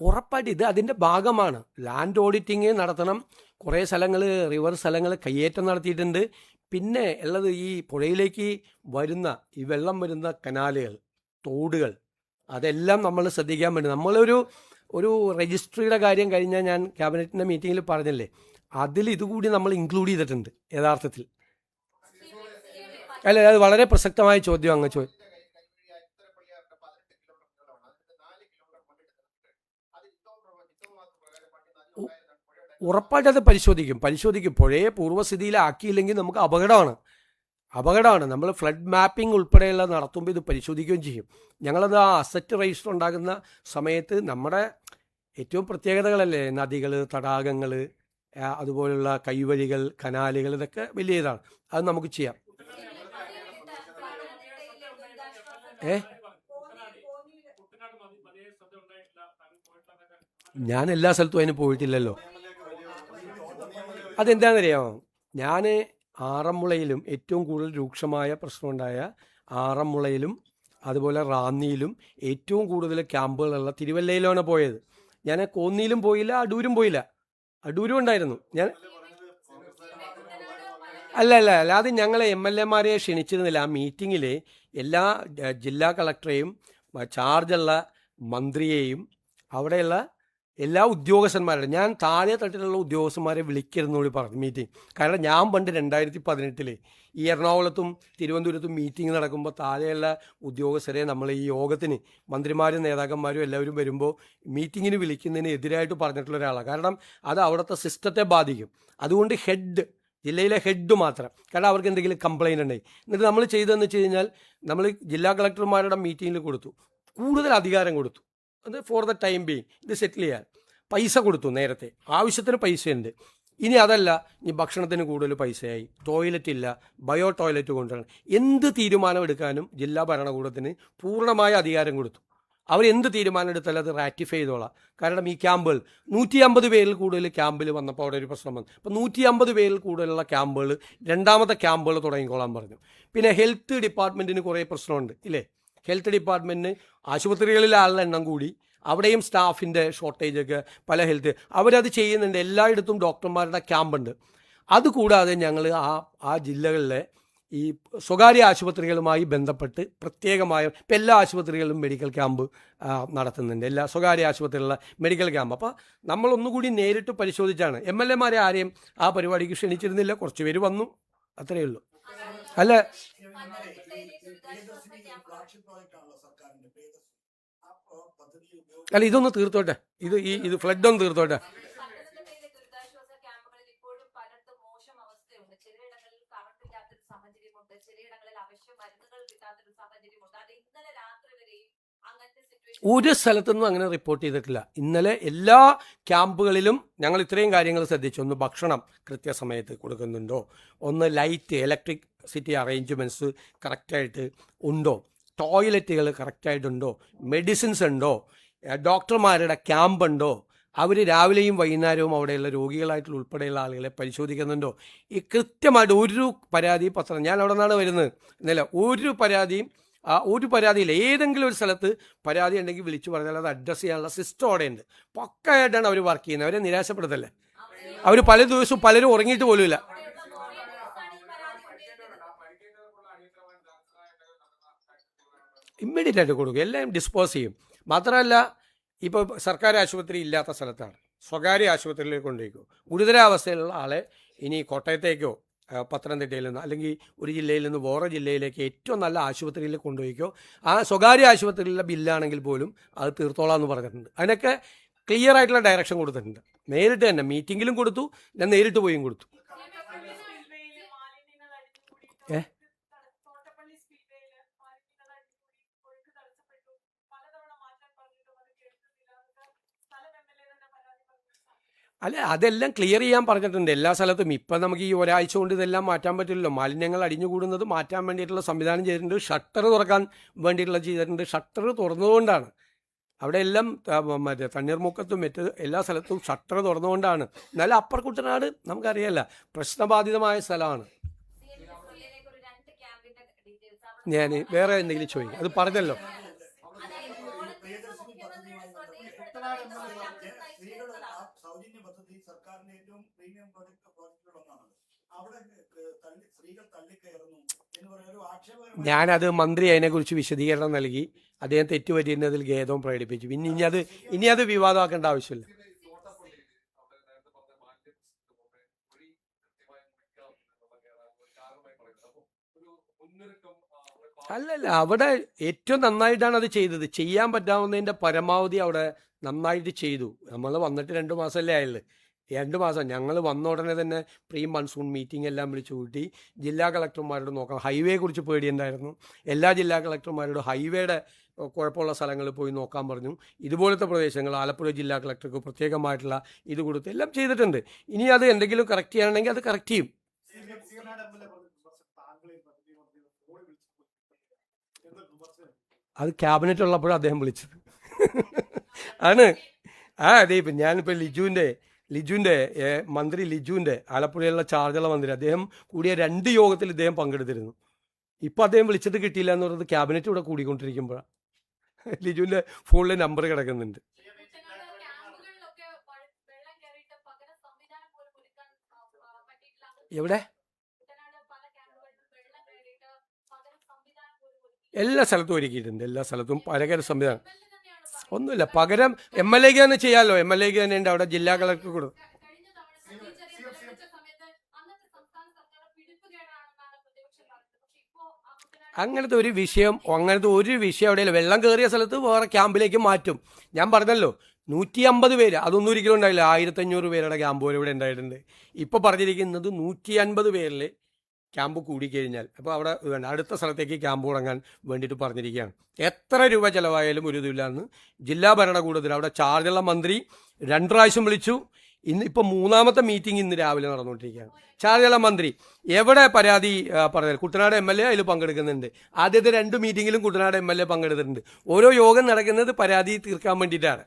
ഉറപ്പായിട്ട് ഇത് അതിൻ്റെ ഭാഗമാണ്. ലാൻഡ് ഓഡിറ്റിങ് നടത്തണം. കുറേ സ്ഥലങ്ങൾ, റിവർ സ്ഥലങ്ങൾ കയ്യേറ്റം നടത്തിയിട്ടുണ്ട്. പിന്നെ ഉള്ളത് ഈ പുഴയിലേക്ക് വരുന്ന ഈ വെള്ളം വരുന്ന കനാലുകൾ, തോടുകൾ, അതെല്ലാം നമ്മൾ ശ്രദ്ധിക്കാൻ വേണ്ടി നമ്മളൊരു രജിസ്ട്രിയുടെ കാര്യം കഴിഞ്ഞാൽ ഞാൻ ക്യാബിനറ്റിൻ്റെ മീറ്റിങ്ങിൽ പറഞ്ഞില്ലേ, അതിൽ ഇതുകൂടി നമ്മൾ ഇൻക്ലൂഡ് ചെയ്തിട്ടുണ്ട് യഥാർത്ഥത്തിൽ. അല്ല, അത് വളരെ പ്രസക്തമായ ചോദ്യം അങ്ങ് ചോദിച്ചു. ഉറപ്പായിട്ട് അത് പരിശോധിക്കും. പുഴയെ പൂർവ്വസ്ഥിതിയിലാക്കിയില്ലെങ്കിൽ നമുക്ക് അപകടമാണ്. അപകടമാണ്. നമ്മൾ ഫ്ലഡ് മാപ്പിംഗ് ഉൾപ്പെടെയുള്ള നടത്തുമ്പോൾ ഇത് പരിശോധിക്കുകയും ചെയ്യും. ഞങ്ങളത് ആ അസറ്റ് രജിസ്റ്റർ ഉണ്ടാകുന്ന സമയത്ത് നമ്മുടെ ഏറ്റവും പ്രത്യേകതകളല്ലേ, നദികൾ, തടാകങ്ങൾ, അതുപോലുള്ള കൈവഴികൾ, കനാലുകൾ, ഇതൊക്കെ വലിയ ഇതാണ്. അത് നമുക്ക് ചെയ്യാം. ഞാൻ എല്ലാ സ്ഥലത്തും അതിന് പോയിട്ടില്ലല്ലോ. അതെന്താണെന്നറിയാമോ, ഞാൻ ആറന്മുളയിലും ഏറ്റവും കൂടുതൽ രൂക്ഷമായ പ്രശ്നമുണ്ടായ ആറന്മുളയിലും അതുപോലെ റാന്നിയിലും ഏറ്റവും കൂടുതൽ ക്യാമ്പുകളുള്ള തിരുവല്ലയിലാണ് പോയത്. ഞാൻ കോന്നിയിലും പോയില്ല, അടൂരും പോയില്ല. അടൂരും ഉണ്ടായിരുന്നു ഞാൻ. അല്ല, അത് ഞങ്ങളെ MLA-മാരെ ക്ഷണിച്ചിരുന്നില്ല. ആ മീറ്റിങ്ങിൽ എല്ലാ ജില്ലാ കളക്ടറെയും ചാർജുള്ള മന്ത്രിയെയും അവിടെയുള്ള എല്ലാ ഉദ്യോഗസ്ഥന്മാരുടെ, ഞാൻ താഴെ തട്ടിലുള്ള ഉദ്യോഗസ്ഥന്മാരെ വിളിക്കരുതെന്നുകൂടി പറഞ്ഞു മീറ്റിംഗ്. കാരണം ഞാൻ പണ്ട് 2018 ഈ എറണാകുളത്തും തിരുവനന്തപുരത്തും മീറ്റിംഗ് നടക്കുമ്പോൾ താഴെയുള്ള ഉദ്യോഗസ്ഥരെ നമ്മൾ ഈ യോഗത്തിന് മന്ത്രിമാരും നേതാക്കന്മാരും എല്ലാവരും വരുമ്പോൾ മീറ്റിങ്ങിന് വിളിക്കുന്നതിന് എതിരായിട്ട് പറഞ്ഞിട്ടുള്ള ഒരാളാണ്. കാരണം അത് അവിടുത്തെ സിസ്റ്റത്തെ ബാധിക്കും. അതുകൊണ്ട് ജില്ലയിലെ ഹെഡ് മാത്രം, കാരണം അവർക്ക് എന്തെങ്കിലും കംപ്ലയിൻ്റ് ഉണ്ടായി. എന്നിട്ട് നമ്മൾ ചെയ്തതെന്ന് വെച്ച് കഴിഞ്ഞാൽ നമ്മൾ ജില്ലാ കളക്ടർമാരുടെ മീറ്റിങ്ങിൽ കൊടുത്തു, കൂടുതൽ അധികാരം കൊടുത്തു. അത് ഫോർ ദ ടൈം ബീങ് ഇത് സെറ്റിൽ ചെയ്യാൻ പൈസ കൊടുത്തു. നേരത്തെ ആവശ്യത്തിന് പൈസയുണ്ട്. ഇനി അതല്ല, ഇനി ഭക്ഷണത്തിന് കൂടുതൽ പൈസയായി, ടോയ്ലറ്റ് ഇല്ല, ബയോ ടോയ്ലറ്റ് കൊണ്ടുവരണം. എന്ത് തീരുമാനം എടുക്കാനും ജില്ലാ ഭരണകൂടത്തിന് പൂർണ്ണമായ അധികാരം കൊടുത്തു. അവരെന്ത് തീരുമാനം എടുത്താലും അത് റാറ്റിഫൈ ചെയ്തോളാം. കാരണം ഈ ക്യാമ്പുകൾ 150 പേരിൽ കൂടുതൽ ക്യാമ്പിൽ വന്നപ്പോൾ അവിടെ ഒരു പ്രശ്നം വന്നു. അപ്പോൾ 150 പേരിൽ കൂടുതലുള്ള ക്യാമ്പുകൾ, രണ്ടാമത്തെ ക്യാമ്പുകൾ തുടങ്ങിക്കോളാൻ പറഞ്ഞു. പിന്നെ ഹെൽത്ത് ഡിപ്പാർട്ട്മെൻറ്റിന് കുറേ പ്രശ്നമുണ്ട് ഇല്ലേ. ഹെൽത്ത് ഡിപ്പാർട്ട്മെൻറ്റിന് ആശുപത്രികളിലെ ആളുടെ എണ്ണം കൂടി, അവിടെയും സ്റ്റാഫിൻ്റെ ഷോർട്ടേജൊക്കെ, പല ഹെൽത്ത് അവരത് ചെയ്യുന്നുണ്ട്. എല്ലായിടത്തും ഡോക്ടർമാരുടെ ക്യാമ്പുണ്ട്. അതുകൂടാതെ ഞങ്ങൾ ആ ജില്ലകളിലെ ഈ സ്വകാര്യ ആശുപത്രികളുമായി ബന്ധപ്പെട്ട് പ്രത്യേകമായ, ഇപ്പം എല്ലാ ആശുപത്രികളിലും മെഡിക്കൽ ക്യാമ്പ് നടത്തുന്നുണ്ട്, എല്ലാ സ്വകാര്യ ആശുപത്രികളിലെ മെഡിക്കൽ ക്യാമ്പ്. അപ്പോൾ നമ്മളൊന്നുകൂടി നേരിട്ട് പരിശോധിച്ചാണ്. MLA-മാരെ ആരെയും ആ പരിപാടിക്ക് ക്ഷണിച്ചിരുന്നില്ല, കുറച്ച് പേര് വന്നു, അത്രയേ ഉള്ളൂ. അല്ല ഇതൊന്ന് തീർത്തോട്ടെ, ഇത് ഫ്ലഡ് ഒന്ന് തീർത്തോട്ടെ. ഒരു സ്ഥലത്തുനിന്നും അങ്ങനെ റിപ്പോർട്ട് ചെയ്തിട്ടില്ല. ഇന്നലെ എല്ലാ ക്യാമ്പുകളിലും ഞങ്ങൾ ഇത്രയും കാര്യങ്ങൾ ശ്രദ്ധിച്ചു. ഒന്ന്, ഭക്ഷണം കൃത്യസമയത്ത് കൊടുക്കുന്നുണ്ടോ, ഒന്ന് ലൈറ്റ്, ഇലക്ട്രിസിറ്റി അറേഞ്ച്മെൻറ്റ്സ് കറക്റ്റായിട്ട് ഉണ്ടോ, ടോയ്ലറ്റുകൾ കറക്റ്റായിട്ടുണ്ടോ, മെഡിസിൻസ് ഉണ്ടോ, ഡോക്ടർമാരുടെ ക്യാമ്പ് ഉണ്ടോ, അവർ രാവിലെയും വൈകുന്നേരവും അവിടെയുള്ള രോഗികളായിട്ടുള്ള ഉൾപ്പെടെയുള്ള ആളുകളെ പരിശോധിക്കുന്നുണ്ടോ. ഈ കൃത്യമായിട്ട് ഒരു പരാതി പത്രം, ഞാൻ അവിടെ നിന്നാണ് വരുന്നത്, ഇന്നലെ ഒരു പരാതിയില്ല. ഏതെങ്കിലും ഒരു സ്ഥലത്ത് പരാതി ഉണ്ടെങ്കിൽ വിളിച്ചു പറഞ്ഞാൽ അത് അഡ്രസ്സ് ചെയ്യാനുള്ള സിസ്റ്റം അവിടെ ഉണ്ട്. പക്കയായിട്ടാണ് അവർ വർക്ക് ചെയ്യുന്നത്. അവരെ നിരാശപ്പെടുത്തല്ലേ. അവർ പല ദിവസവും പലരും ഉറങ്ങിയിട്ട് പോലുമില്ല. ഇമ്മീഡിയറ്റ് ആയിട്ട് കൊടുക്കും, എല്ലാം ഡിസ്പോസ് ചെയ്യും. മാത്രമല്ല, ഇപ്പോൾ സർക്കാർ ആശുപത്രി ഇല്ലാത്ത സ്ഥലത്താണ് സ്വകാര്യ ആശുപത്രിയിലേക്ക് കൊണ്ടുപോയിക്കോ. ഗുരുതരാവസ്ഥയിലുള്ള ആളെ ഇനി കോട്ടയത്തേക്കോ പത്തനംതിട്ടയിൽ നിന്ന് അല്ലെങ്കിൽ ഒരു ജില്ലയിൽ നിന്ന് വേറെ ജില്ലയിലേക്ക് ഏറ്റവും നല്ല ആശുപത്രിയിൽ കൊണ്ടുപോയിക്കോ. ആ സ്വകാര്യ ആശുപത്രിയിലെ ബില്ലാണെങ്കിൽ പോലും അത് തീർത്തോളാം എന്ന് പറഞ്ഞിട്ടുണ്ട്. അതിനൊക്കെ ക്ലിയർ ആയിട്ടുള്ള ഡയറക്ഷൻ കൊടുത്തിട്ടുണ്ട്. നേരിട്ട് തന്നെ മീറ്റിങ്ങിലും കൊടുത്തു, ഞാൻ നേരിട്ട് പോയും കൊടുത്തു. അല്ല, അതെല്ലാം ക്ലിയർ ചെയ്യാൻ പറഞ്ഞിട്ടുണ്ട് എല്ലാ സ്ഥലത്തും. ഇപ്പം നമുക്ക് ഈ ഒരാഴ്ച കൊണ്ട് ഇതെല്ലാം മാറ്റാൻ പറ്റില്ലല്ലോ. മാലിന്യങ്ങൾ അടിഞ്ഞുകൂടുന്നത് മാറ്റാൻ വേണ്ടിയിട്ടുള്ള സംവിധാനം ചെയ്തിട്ടുണ്ട്. ഷട്ടർ തുറക്കാൻ വേണ്ടിയിട്ടുള്ള ചെയ്തിട്ടുണ്ട്. ഷട്ടർ തുറന്നുകൊണ്ടാണ് അവിടെ എല്ലാം മറ്റേ തണ്ണീർമുക്കത്തും മറ്റ് എല്ലാ സ്ഥലത്തും ഷട്ടർ തുറന്നുകൊണ്ടാണ്. എന്നാലും അപ്പർ കുട്ടനാട് നമുക്കറിയാമല്ല, പ്രശ്നബാധിതമായ സ്ഥലമാണ്. ഞാൻ വേറെ എന്തെങ്കിലും ചോദിക്കും, അത് പറഞ്ഞല്ലോ. ഞാനത് മന്ത്രി അതിനെക്കുറിച്ച് വിശദീകരണം നൽകി. അദ്ദേഹം തെറ്റുപറ്റിയതിൽ ഖേദവും പ്രകടിപ്പിച്ചു. പിന്നെ ഇനി അത് വിവാദമാക്കേണ്ട ആവശ്യമില്ല. അല്ലല്ല, അവിടെ ഏറ്റവും നന്നായിട്ടാണ് അത് ചെയ്തത്. ചെയ്യാൻ പറ്റാവുന്നതിൻ്റെ പരമാവധി അവിടെ നന്നായിട്ട് ചെയ്തു. നമ്മൾ വന്നിട്ട് 2 മാസമല്ലേ ആയുള്ളൂ. 2 മാസം ഞങ്ങൾ വന്ന ഉടനെ തന്നെ പ്രീ മൺസൂൺ മീറ്റിംഗ് എല്ലാം വിളിച്ചു കൂട്ടി. ജില്ലാ കളക്ടർമാരോട് നോക്കാം, ഹൈവേയെക്കുറിച്ച് പേടിയുണ്ടായിരുന്നു. എല്ലാ ജില്ലാ കളക്ടർമാരോട് ഹൈവേയുടെ കുഴപ്പമുള്ള സ്ഥലങ്ങളിൽ പോയി നോക്കാൻ പറഞ്ഞു. ഇതുപോലത്തെ പ്രദേശങ്ങൾ ആലപ്പുഴ ജില്ലാ കളക്ടർക്ക് പ്രത്യേകമായിട്ടുള്ള ഇത് കൊടുത്ത് എല്ലാം ചെയ്തിട്ടുണ്ട്. ഇനി അത് എന്തെങ്കിലും കറക്റ്റ് ചെയ്യണമെങ്കിൽ അത് കറക്റ്റ് ചെയ്യും. അത് ക്യാബിനറ്റ് ഉള്ളപ്പോഴും അദ്ദേഹം വിളിച്ചത് ആണ്. അതെ, ഇപ്പം ഞാനിപ്പോൾ ലിജുവിൻ്റെ മന്ത്രി ലിജുവിൻ്റെ ആലപ്പുഴയിലുള്ള ചാർജുള്ള മന്ത്രി അദ്ദേഹം കൂടിയ 2 യോഗത്തിൽ ഇദ്ദേഹം പങ്കെടുത്തിരുന്നു. ഇപ്പോൾ അദ്ദേഹം വിളിച്ചിട്ട് കിട്ടിയില്ല എന്ന് പറയുന്നത് ക്യാബിനറ്റ് ഇവിടെ കൂടിക്കൊണ്ടിരിക്കുമ്പോഴാണ്. ലിജുവിൻ്റെ ഫോണിൽ നമ്പർ കിടക്കുന്നുണ്ട്. എവിടെ? എല്ലാ സ്ഥലത്തും ഒരുക്കിയിട്ടുണ്ട്. എല്ലാ സ്ഥലത്തും പകരം സംവിധാനം ഒന്നുമില്ല. പകരം MLA തന്നെ ചെയ്യാമല്ലോ. MLA തന്നെ ഉണ്ട് അവിടെ. ജില്ലാ കളക്ടർ കൊടുക്കും. അങ്ങനത്തെ ഒരു വിഷയം അവിടെ വെള്ളം കയറിയ സ്ഥലത്ത് വേറെ ക്യാമ്പിലേക്ക് മാറ്റും. ഞാൻ പറഞ്ഞല്ലോ 150 പേര്, അതൊന്നും ഒരിക്കലും ഉണ്ടായില്ല. 1500 പേരുടെ ക്യാമ്പ് പോലെ ഇവിടെ ഉണ്ടായിട്ടുണ്ട്. ഇപ്പോൾ പറഞ്ഞിരിക്കുന്നത് 150 പേരിൽ ക്യാമ്പ് കൂടിക്കഴിഞ്ഞാൽ അപ്പോൾ അവിടെ വേണ്ട, അടുത്ത സ്ഥലത്തേക്ക് ക്യാമ്പ് തുടങ്ങാൻ വേണ്ടിയിട്ട് പറഞ്ഞിരിക്കുകയാണ്. എത്ര രൂപ ചിലവായാലും ഒരു ഇതില്ലാന്ന് ജില്ലാ ഭരണകൂടത്തിൽ അവിടെ ചാർജുള്ള മന്ത്രി 2 പ്രാവശ്യം വിളിച്ചു. ഇപ്പോൾ 3ാമത്തെ മീറ്റിംഗ് ഇന്ന് രാവിലെ നടന്നുകൊണ്ടിരിക്കുകയാണ്. ചാർജുള്ള മന്ത്രി എവിടെ പരാതി പറഞ്ഞാൽ കുട്ടനാട് MLA അതിൽ പങ്കെടുക്കുന്നുണ്ട്. ആദ്യത്തെ 2 മീറ്റിങ്ങിലും കുട്ടനാട് MLA പങ്കെടുത്തിട്ടുണ്ട്. ഓരോ യോഗം നടക്കുന്നത് പരാതി തീർക്കാൻ വേണ്ടിയിട്ടാണ്.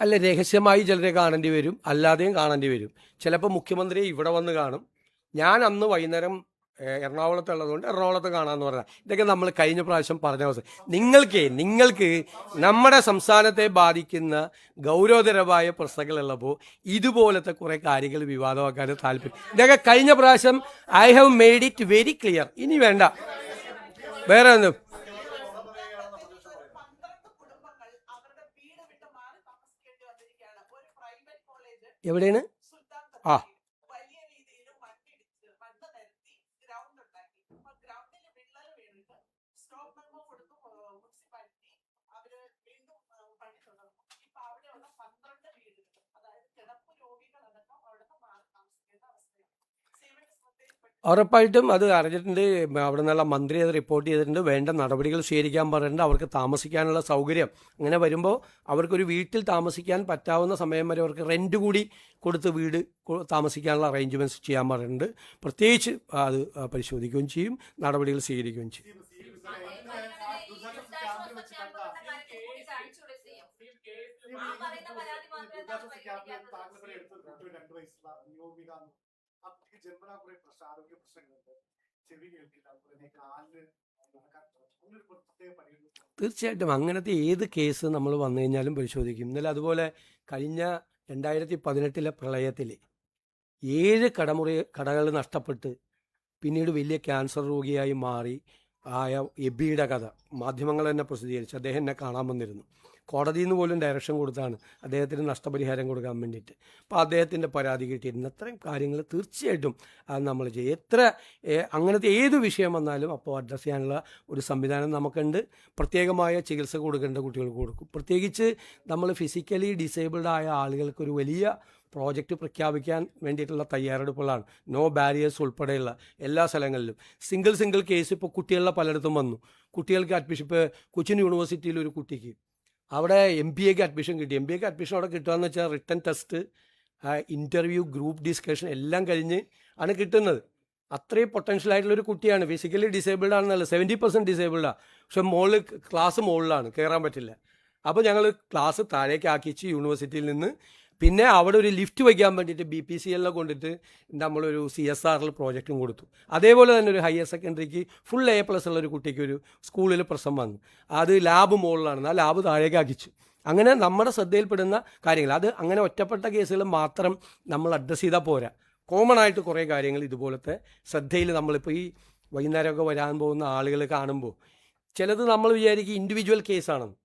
അല്ല, രഹസ്യമായി ചിലരെ കാണേണ്ടി വരും, അല്ലാതെയും കാണേണ്ടി വരും. ചിലപ്പോൾ മുഖ്യമന്ത്രിയെ ഇവിടെ വന്ന് കാണും. ഞാൻ അന്ന് വൈകുന്നേരം എറണാകുളത്തുള്ളതുകൊണ്ട് എറണാകുളത്ത് കാണാമെന്ന് പറഞ്ഞാൽ ഇതൊക്കെ നമ്മൾ കഴിഞ്ഞ പ്രാവശ്യം പറഞ്ഞ അവസ്ഥ. നിങ്ങൾക്ക് നമ്മുടെ സംസ്ഥാനത്തെ ബാധിക്കുന്ന ഗൗരവതരമായ പ്രശ്നങ്ങളുള്ളപ്പോൾ ഇതുപോലത്തെ കുറേ കാര്യങ്ങൾ വിവാദമാക്കാൻ താല്പര്യം. ഇതൊക്കെ കഴിഞ്ഞ പ്രാവശ്യം I have made it very clear. ഇനി വേണ്ട വേറെ ഒന്നും. എവിടെയാണ്? ആ, ഉറപ്പായിട്ടും അത് അറിഞ്ഞിട്ടുണ്ട്. അവിടെ നിന്നുള്ള മന്ത്രി അത് റിപ്പോർട്ട് ചെയ്തിട്ടുണ്ട്. വേണ്ട നടപടികൾ സ്വീകരിക്കാൻ പറഞ്ഞിട്ടുണ്ട്. അവർക്ക് താമസിക്കാനുള്ള സൗകര്യം അങ്ങനെ വരുമ്പോൾ അവർക്കൊരു വീട്ടിൽ താമസിക്കാൻ പറ്റാവുന്ന സമയം വരെ അവർക്ക് റെൻറ്റ് കൂടി കൊടുത്ത് വീട് താമസിക്കാനുള്ള അറേഞ്ച്മെൻറ്റ്സ് ചെയ്യാൻ പറഞ്ഞിട്ടുണ്ട്. പ്രത്യേകിച്ച് അത് പരിശോധിക്കുകയും ചെയ്യും, നടപടികൾ സ്വീകരിക്കുകയും ചെയ്യും. തീർച്ചയായിട്ടും അങ്ങനത്തെ ഏത് കേസ് നമ്മൾ വന്നു കഴിഞ്ഞാലും പരിശോധിക്കും. ഇന്നലെ അതുപോലെ കഴിഞ്ഞ 2018 പ്രളയത്തിൽ 7 കടകൾ നഷ്ടപ്പെട്ട് പിന്നീട് വലിയ ക്യാൻസർ രോഗിയായി മാറി ആയ എബിയുടെ കഥ മാധ്യമങ്ങൾ തന്നെ പ്രസിദ്ധീകരിച്ചു. അദ്ദേഹം എന്നെ കാണാൻ വന്നിരുന്നു. കോടതിയിൽ നിന്ന് പോലും ഡയറക്ഷൻ കൊടുത്താണ് അദ്ദേഹത്തിന് നഷ്ടപരിഹാരം കൊടുക്കാൻ വേണ്ടിയിട്ട്. അപ്പോൾ അദ്ദേഹത്തിൻ്റെ പരാതി കിട്ടിയിരുന്നു. അത്രയും കാര്യങ്ങൾ തീർച്ചയായിട്ടും അത് നമ്മൾ ചെയ്യും. അങ്ങനത്തെ ഏത് വിഷയം വന്നാലും അപ്പോൾ അഡ്രസ്സ് ചെയ്യാനുള്ള ഒരു സംവിധാനം നമുക്കുണ്ട്. പ്രത്യേകമായ ചികിത്സ കൊടുക്കേണ്ട കുട്ടികൾക്ക് കൊടുക്കും. പ്രത്യേകിച്ച് നമ്മൾ ഫിസിക്കലി ഡിസേബിൾഡ് ആയ ആളുകൾക്കൊരു വലിയ പ്രോജക്റ്റ് പ്രഖ്യാപിക്കാൻ വേണ്ടിയിട്ടുള്ള തയ്യാറെടുപ്പുകളാണ്. നോ ബാരിയേഴ്സ് ഉൾപ്പെടെയുള്ള എല്ലാ സ്ഥലങ്ങളിലും സിംഗിൾ കേസ് ഇപ്പോൾ കുട്ടികളുടെ പലയിടത്തും വന്നു. കുട്ടികൾക്ക് അഡ്മിഷൻ ഇപ്പോൾ കൊച്ചിൻ യൂണിവേഴ്സിറ്റിയിൽ ഒരു കുട്ടിക്ക് അവിടെ MBAക്ക് അഡ്മിഷൻ കിട്ടി. MBAക്ക് അഡ്മിഷൻ അവിടെ കിട്ടുകയെന്ന് വെച്ചാൽ written test, interview, group discussion എല്ലാം കഴിഞ്ഞ് ആണ് കിട്ടുന്നത്. അത്രയും പൊട്ടൻഷ്യലായിട്ടുള്ളൊരു കുട്ടിയാണ്. ഫിസിക്കലി ഡിസേബിൾഡ് ആണെന്നല്ല, 70% ഡിസേബിൾഡാണ്. പക്ഷെ ക്ലാസ് മുകളിലാണ്, കയറാൻ പറ്റില്ല. അപ്പോൾ ഞങ്ങൾ ക്ലാസ് താഴേക്ക് ആക്കിച്ച് യൂണിവേഴ്സിറ്റിയിൽ നിന്ന് പിന്നെ അവിടെ ഒരു ലിഫ്റ്റ് വയ്ക്കാൻ വേണ്ടിയിട്ട് BPCL കൊണ്ടിട്ട് നമ്മളൊരു CSRL പ്രോജക്റ്റും കൊടുത്തു. അതേപോലെ തന്നെ ഒരു ഹയർ സെക്കൻഡറിക്ക് ഫുൾ A+ ഉള്ളൊരു കുട്ടിക്ക് ഒരു സ്കൂളിൽ പ്രശ്നം വന്നു. അത് ലാബ് മുകളിലാണ്, ആ ലാബ് താഴേക്ക് ആക്കിച്ചു. അങ്ങനെ നമ്മുടെ ശ്രദ്ധയിൽപ്പെടുന്ന കാര്യങ്ങൾ, അത് അങ്ങനെ ഒറ്റപ്പെട്ട കേസുകൾ മാത്രം നമ്മൾ അഡ്രസ്സ് ചെയ്താൽ പോരാ. കോമൺ ആയിട്ട് കുറേ കാര്യങ്ങൾ ഇതുപോലത്തെ ശ്രദ്ധയിൽ നമ്മളിപ്പോൾ ഈ വൈകുന്നേരമൊക്കെ വരാൻ പോകുന്ന ആളുകൾ കാണുമ്പോൾ ചിലത് നമ്മൾ വിചാരിക്കും ഇൻഡിവിജ്വൽ കേസാണെന്ന്.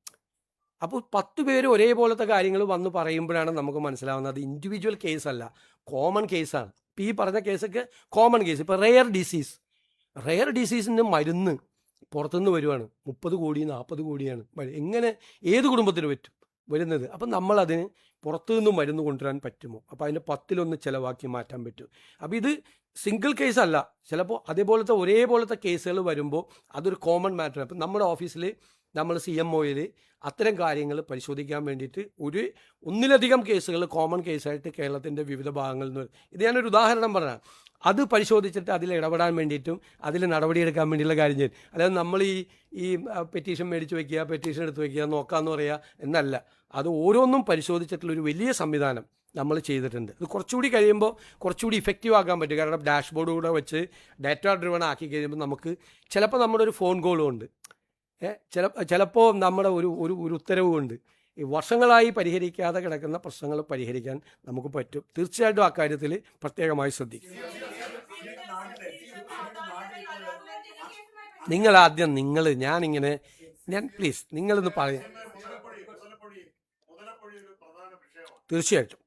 അപ്പോൾ 10 പേര് ഒരേപോലത്തെ കാര്യങ്ങൾ വന്ന് പറയുമ്പോഴാണ് നമുക്ക് മനസ്സിലാവുന്നത് അത് ഇൻഡിവിജ്വൽ കേസല്ല, കോമൺ കേസാണ്. ഇപ്പോൾ ഈ പറഞ്ഞ കേസൊക്കെ കോമൺ കേസ്. ഇപ്പോൾ റെയർ ഡിസീസിൻ്റെ മരുന്ന് പുറത്തുനിന്ന് വരുവാണ്, 30 കോടി 40 കോടിയാണ്. എങ്ങനെ ഏത് കുടുംബത്തിന് പറ്റും വരുന്നത്? അപ്പം നമ്മളതിന് പുറത്തുനിന്ന് മരുന്ന് കൊണ്ടുവരാൻ പറ്റുമോ? അപ്പോൾ അതിൻ്റെ 10-1 ചിലവാക്കി മാറ്റാൻ പറ്റും. അപ്പോൾ ഇത് സിംഗിൾ കേസല്ല, ചിലപ്പോൾ അതേപോലത്തെ ഒരേപോലത്തെ കേസുകൾ വരുമ്പോൾ അതൊരു കോമൺ മാറ്റർ. അപ്പം നമ്മുടെ ഓഫീസിൽ നമ്മൾ CMOയിൽ അത്തരം കാര്യങ്ങൾ പരിശോധിക്കാൻ വേണ്ടിയിട്ട് ഒന്നിലധികം കേസുകൾ കോമൺ കേസായിട്ട് കേരളത്തിൻ്റെ വിവിധ ഭാഗങ്ങളിൽ നിന്ന്, ഇത് ഞാനൊരു ഉദാഹരണം പറഞ്ഞാൽ, അത് പരിശോധിച്ചിട്ട് അതിൽ ഇടപെടാൻ വേണ്ടിയിട്ടും അതിൽ നടപടിയെടുക്കാൻ വേണ്ടിയുള്ള കാര്യം ചെയ്യും. അതായത് നമ്മൾ ഈ പെറ്റീഷൻ മേടിച്ച് വയ്ക്കുക, പെറ്റീഷൻ എടുത്ത് വയ്ക്കുക, നോക്കാമെന്ന് പറയുക എന്നല്ല. അത് ഓരോന്നും പരിശോധിച്ചിട്ടുള്ളൊരു വലിയ സംവിധാനം നമ്മൾ ചെയ്തിട്ടുണ്ട്. ഇത് കുറച്ചുകൂടി കഴിയുമ്പോൾ കുറച്ചുകൂടി ഇഫക്റ്റീവ് ആക്കാൻ പറ്റും. കാരണം ഡാഷ്ബോർഡ് കൂടെ വെച്ച് ഡാറ്റ ഡ്രിവൺ ആക്കി കഴിയുമ്പോൾ നമുക്ക് ചിലപ്പോൾ നമ്മുടെ ഒരു ഫോൺ കോൾ കൊണ്ട് ചിലപ്പോൾ നമ്മുടെ ഒരു ഉത്തരവ് കൊണ്ട് ഈ വർഷങ്ങളായി പരിഹരിക്കാതെ കിടക്കുന്ന പ്രശ്നങ്ങൾ പരിഹരിക്കാൻ നമുക്ക് പറ്റും. തീർച്ചയായിട്ടും ആ കാര്യത്തിൽ പ്രത്യേകമായി ശ്രദ്ധിക്കും. ഞാൻ പ്ലീസ് നിങ്ങളിന്ന് പറയാം. തീർച്ചയായിട്ടും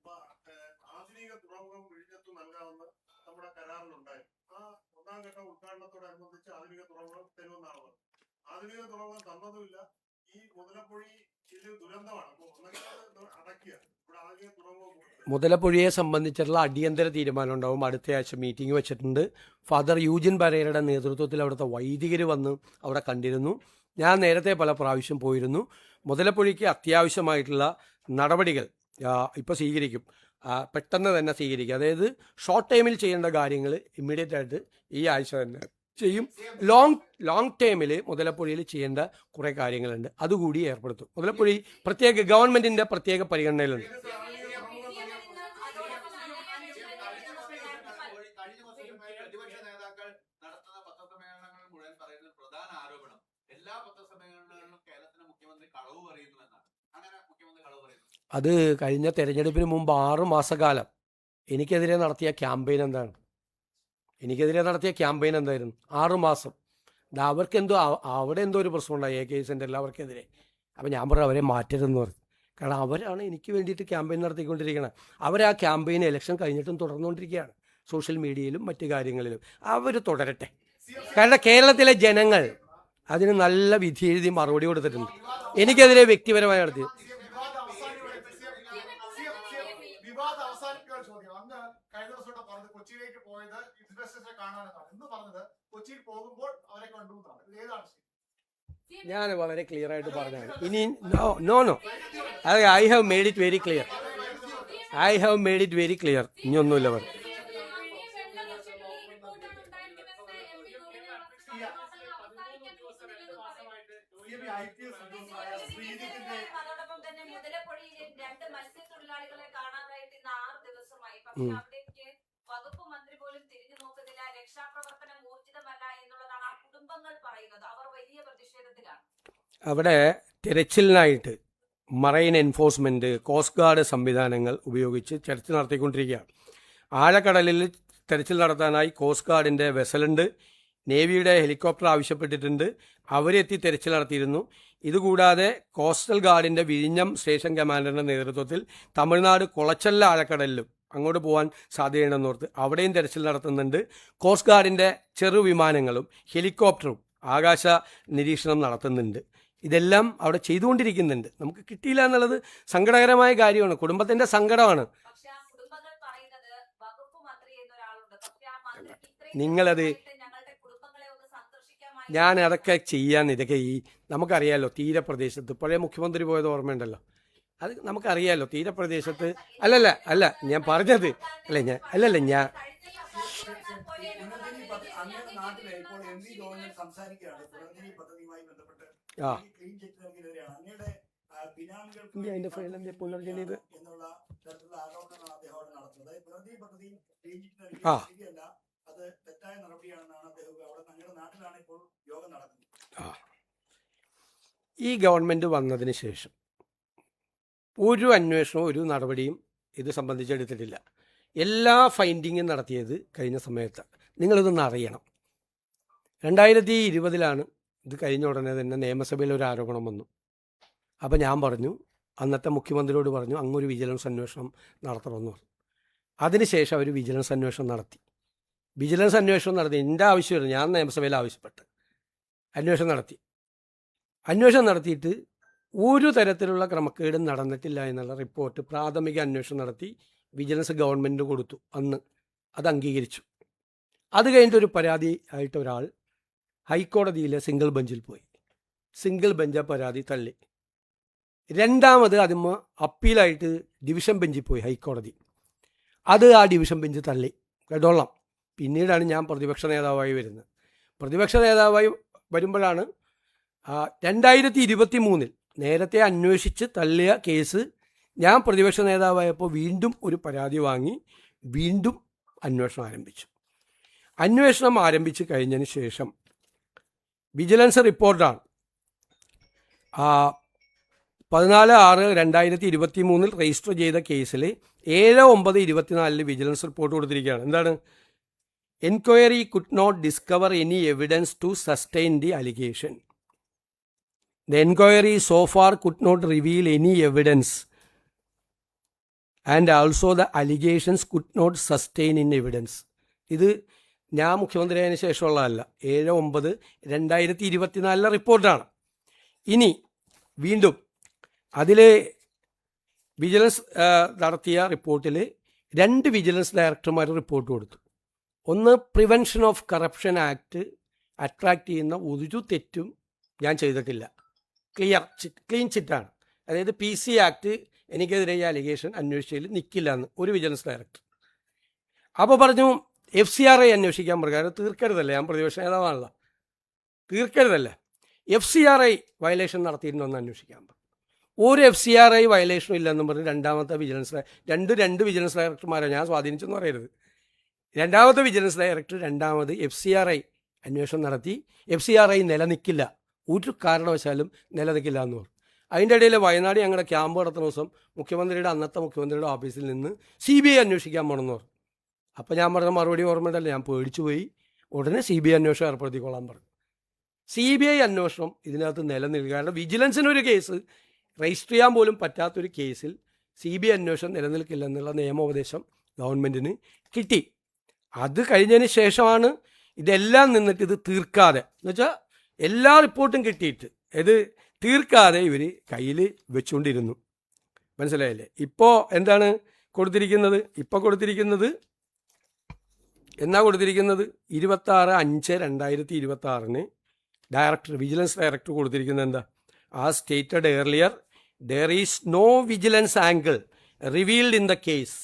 ആധുനിക തുറമുഖം തന്നതുമില്ല. ഈ മുതലപ്പൊഴി ദുരന്തമാണ്. മുതലപ്പൊഴിയെ സംബന്ധിച്ചുള്ള അടിയന്തര തീരുമാനം ഉണ്ടാവും. അടുത്ത ആഴ്ച മീറ്റിംഗ് വെച്ചിട്ടുണ്ട്. ഫാദർ യൂജിൻ പരേരയുടെ നേതൃത്വത്തിൽ അവിടുത്തെ വൈദികർ വന്ന് അവിടെ കണ്ടിരുന്നു. ഞാൻ നേരത്തെ പല പ്രാവശ്യം പോയിരുന്നു. മുതലപ്പൊഴിക്ക് അത്യാവശ്യമായിട്ടുള്ള നടപടികൾ ഇപ്പോൾ സ്വീകരിക്കും, പെട്ടെന്ന് തന്നെ സ്വീകരിക്കും. അതായത് ഷോർട്ട് ടൈമിൽ ചെയ്യേണ്ട കാര്യങ്ങൾ ഇമ്മീഡിയറ്റ് ആയിട്ട് ഈ ആഴ്ച തന്നെ ചെയ്യും. ലോങ് ടൈമിൽ മുതലപ്പൊഴിയിൽ ചെയ്യേണ്ട കുറേ കാര്യങ്ങളുണ്ട്, അതുകൂടി ഏർപ്പെടുത്തും. മുതലപ്പൊഴി ഗവൺമെൻറ്റിൻ്റെ പ്രത്യേക പരിഗണനയിലുണ്ട്. അത് കഴിഞ്ഞ തെരഞ്ഞെടുപ്പിന് മുമ്പ് 6 മാസക്കാലം എനിക്കെതിരെ നടത്തിയ ക്യാമ്പയിൻ എന്തായിരുന്നു? 6 മാസം. അവർക്കെന്തോ അവിടെ എന്തോ ഒരു പ്രശ്നമുണ്ടായി AK സെൻ്ററിൽ അവർക്കെതിരെ. അപ്പോൾ ഞാൻ പറഞ്ഞു അവരെ മാറ്റരുതെന്ന് പറഞ്ഞു. കാരണം അവരാണ് എനിക്ക് വേണ്ടിയിട്ട് ക്യാമ്പയിൻ നടത്തിക്കൊണ്ടിരിക്കുന്നത്. അവർ ആ ക്യാമ്പയിൻ ഇലക്ഷൻ കഴിഞ്ഞിട്ടും തുടർന്നുകൊണ്ടിരിക്കുകയാണ്. സോഷ്യൽ മീഡിയയിലും മറ്റു കാര്യങ്ങളിലും അവർ തുടരട്ടെ. കാരണം കേരളത്തിലെ ജനങ്ങൾ അതിന് നല്ല വിധി എഴുതി മറുപടി കൊടുത്തിട്ടുണ്ട്. എനിക്കെതിരെ വ്യക്തിപരമായി നടത്തി കൊച്ചിയിലേക്ക് പോയത് ഇൻവെസ്റ്റേഴ്സിനെ കാണാനെന്നാണ്. എന്ന് പറഞ്ഞത് കൊച്ചിയിൽ പോകുമ്പോൾ അവരെ കണ്ടു എന്നാണ്. ഏതാണ്? ഞാൻ വളരെ ക്ലിയർ ആയിട്ട് പറഞ്ഞാണ്. ഇനി no I have made it very clear. ഇനി ഒന്നുമില്ല പറഞ്ഞു. വകുപ്പ് മന്ത്രി പോലും തിരിഞ്ഞു നോക്കുന്നില്ല, രക്ഷാപ്രവർത്തനം ഊർജിതമല്ല എന്നുള്ളതാണ് ആ കുടുംബങ്ങൾ പറയുന്നത്. അവർ വലിയ പ്രതിഷേധത്തിലാണ്. അവിടെ തിരച്ചിലിനായിട്ട് മറൈൻ എൻഫോഴ്സ്മെന്റ്, കോസ്റ്റ് ഗാർഡ് സംവിധാനങ്ങൾ ഉപയോഗിച്ച് തെരച്ചിൽ നടത്തിക്കൊണ്ടിരിക്കുകയാണ്. ആഴക്കടലിൽ തെരച്ചിൽ നടത്താനായി കോസ്റ്റ് ഗാർഡിൻ്റെ വെസലുണ്ട്, നേവിയുടെ ഹെലികോപ്റ്റർ ആവശ്യപ്പെട്ടിട്ടുണ്ട്. അവരെത്തി തെരച്ചിൽ നടത്തിയിരുന്നു. ഇതുകൂടാതെ കോസ്റ്റൽ ഗാർഡിൻ്റെ വിഴിഞ്ഞം സ്റ്റേഷൻ കമാൻഡറിൻ്റെ നേതൃത്വത്തിൽ തമിഴ്നാട് കുളച്ചല്ല ആഴക്കടലിലും അങ്ങോട്ട് പോകാൻ സാധ്യതയുണ്ടെന്നോർത്ത് അവിടെയും തെരച്ചിൽ നടത്തുന്നുണ്ട്. കോസ്റ്റ് ഗാർഡിൻ്റെ ചെറുവിമാനങ്ങളും ഹെലികോപ്റ്ററും ആകാശ നിരീക്ഷണം നടത്തുന്നുണ്ട്. ഇതെല്ലാം അവിടെ ചെയ്തുകൊണ്ടിരിക്കുന്നുണ്ട്. നമുക്ക് കിട്ടിയില്ല എന്നുള്ളത് സങ്കടകരമായ കാര്യമാണ്, കുടുംബത്തിൻ്റെ സങ്കടമാണ്. നിങ്ങളത് ഞാൻ അതൊക്കെ ചെയ്യാൻ ഇതൊക്കെ നമുക്കറിയാമല്ലോ, തീരപ്രദേശത്ത് പഴയ മുഖ്യമന്ത്രി പോയത് ഓർമ്മയുണ്ടല്ലോ, അത് നമുക്കറിയാമല്ലോ. തീരപ്രദേശത്ത് അല്ല ഞാൻ പറഞ്ഞത് ഞാൻ അതിന്റെ ഫയലിന്റെ പുനർജനിത് ഈ ഗവൺമെന്റ് വന്നതിന് ശേഷം ഒരു അന്വേഷണവും ഒരു നടപടിയും ഇത് സംബന്ധിച്ചെടുത്തിട്ടില്ല. എല്ലാ ഫൈൻഡിങ്ങും നടത്തിയത് കഴിഞ്ഞ സമയത്ത്. നിങ്ങളിതൊന്ന് അറിയണം. 2020 ഇത് കഴിഞ്ഞ ഉടനെ തന്നെ നിയമസഭയിൽ ഒരു ആരോപണം വന്നു. അപ്പോൾ ഞാൻ പറഞ്ഞു, അന്നത്തെ മുഖ്യമന്ത്രിയോട് പറഞ്ഞു, അങ്ങൊരു വിജിലൻസ് അന്വേഷണം നടത്തണമെന്ന് പറഞ്ഞു. അതിനുശേഷം അവർ വിജിലൻസ് അന്വേഷണം നടത്തി. എൻ്റെ ആവശ്യമായിരുന്നു, ഞാൻ നിയമസഭയിൽ ആവശ്യപ്പെട്ട് അന്വേഷണം നടത്തിയിട്ട് ഒരു തരത്തിലുള്ള ക്രമക്കേടും നടന്നിട്ടില്ല എന്നുള്ള റിപ്പോർട്ട് പ്രാഥമിക അന്വേഷണം നടത്തി വിജിലൻസ് ഗവൺമെൻറ് കൊടുത്തു. അന്ന് അത് അംഗീകരിച്ചു. അത് കഴിഞ്ഞിട്ട് ഒരു പരാതി ആയിട്ട് ഒരാൾ ഹൈക്കോടതിയിലെ സിംഗിൾ ബെഞ്ചിൽ പോയി. സിംഗിൾ ബെഞ്ച് ആ പരാതി തള്ളി. രണ്ടാമത് അതിന് അപ്പീലായിട്ട് ഡിവിഷൻ ബെഞ്ചിൽ പോയി ഹൈക്കോടതി. അത് ആ ഡിവിഷൻ ബെഞ്ച് തള്ളി. കേട്ടോളാം. പിന്നീടാണ് ഞാൻ പ്രതിപക്ഷ നേതാവായി വരുന്നത്. പ്രതിപക്ഷ നേതാവായി വരുമ്പോഴാണ് 2023 നേരത്തെ അന്വേഷിച്ച് തള്ളിയ കേസ് ഞാൻ പ്രതിപക്ഷ നേതാവായപ്പോൾ വീണ്ടും ഒരു പരാതി വാങ്ങി വീണ്ടും അന്വേഷണം ആരംഭിച്ച് കഴിഞ്ഞതിന് ശേഷം വിജിലൻസ് റിപ്പോർട്ടാണ് 14/6/2023 രജിസ്റ്റർ ചെയ്ത കേസിൽ 7/9/24 വിജിലൻസ് റിപ്പോർട്ട് കൊടുത്തിരിക്കുകയാണ്. എന്താണ്? Enquiry could not discover any evidence to sustain the allegation. The enquiry so far could not reveal any evidence and also the allegations could not sustain in evidence. ഇത് ഞാൻ മുഖ്യമന്ത്രിയായതിനു ശേഷമുള്ളതല്ല, 7/9/2024 റിപ്പോർട്ടാണ്. ഇനി വീണ്ടും അതിൽ വിജിലൻസ് നടത്തിയ റിപ്പോർട്ടിൽ 2 വിജിലൻസ് ഡയറക്ടർമാർ റിപ്പോർട്ട് കൊടുത്തു. ഒന്ന്, prevention of corruption act attract ചെയ്യുന്ന ഒരു തെറ്റും ഞാൻ ചെയ്തിട്ടില്ല, ക്ലീൻ ചിറ്റാണ്. അതായത് PC ആക്ട് എനിക്കെതിരെ ഈ അലിഗേഷൻ അന്വേഷിച്ചതിൽ നിൽക്കില്ല എന്ന് ഒരു വിജിലൻസ് ഡയറക്ടർ. അപ്പോൾ പറഞ്ഞു FCRI അന്വേഷിക്കാൻ പ്രകാരം തീർക്കരുതല്ലേ, ഞാൻ പ്രതിപക്ഷ നേതാവാണല്ലോ, തീർക്കരുതല്ലേ, FCRI വയലേഷൻ നടത്തിയിട്ടുണ്ടോയെന്ന് അന്വേഷിക്കാൻ പറഞ്ഞു. ഒരു FCRI വയലേഷനും ഇല്ലെന്നും പറഞ്ഞ് രണ്ടാമത്തെ വിജിലൻസ് രണ്ട് വിജിലൻസ് ഡയറക്ടർമാരെ ഞാൻ സ്വാധീനിച്ചെന്ന് പറയരുത്. രണ്ടാമത്തെ വിജിലൻസ് ഡയറക്ടർ രണ്ടാമത് FCRI അന്വേഷണം നടത്തി. FCRI നിലനിൽക്കില്ല, ഒരു കാരണവശാലും നിലനിൽക്കില്ല എന്ന് പറഞ്ഞു. അതിൻ്റെ ഇടയിൽ വയനാട് ഞങ്ങളുടെ ക്യാമ്പ് നടത്തുന്ന ദിവസം അന്നത്തെ മുഖ്യമന്ത്രിയുടെ ഓഫീസിൽ നിന്ന് CBI അന്വേഷിക്കാൻ പോകണമെന്ന് പറഞ്ഞു. അപ്പോൾ ഞാൻ പറഞ്ഞ മറുപടി ഓർമ്മയുണ്ടല്ലോ, ഞാൻ പേടിച്ചു പോയി. ഉടനെ CBI അന്വേഷണം ഏർപ്പെടുത്തിക്കൊള്ളാൻ പറഞ്ഞു. CBI അന്വേഷണം ഇതിനകത്ത് നിലനിൽക്കുക, കാരണം വിജിലൻസിനൊരു കേസ് രജിസ്റ്റർ ചെയ്യാൻ പോലും പറ്റാത്തൊരു കേസിൽ CBI അന്വേഷണം നിലനിൽക്കില്ല എന്നുള്ള നിയമോപദേശം ഗവൺമെൻറ്റിന് കിട്ടി. അത് കഴിഞ്ഞതിന് ശേഷമാണ് ഇതെല്ലാം നിന്നിട്ട് ഇത് തീർക്കാതെ, എന്നുവെച്ചാൽ എല്ലാ റിപ്പോർട്ടും കിട്ടിയിട്ട് ഇത് തീർക്കാതെ ഇവർ കയ്യിൽ വെച്ചുകൊണ്ടിരുന്നു. മനസ്സിലായില്ലേ? ഇപ്പോൾ എന്താണ് കൊടുത്തിരിക്കുന്നത്? എന്നാ കൊടുത്തിരിക്കുന്നത് 26/5/2026 വിജിലൻസ് ഡയറക്ടർ കൊടുത്തിരിക്കുന്നത് എന്താ? As stated earlier, there is no vigilance angle revealed in the case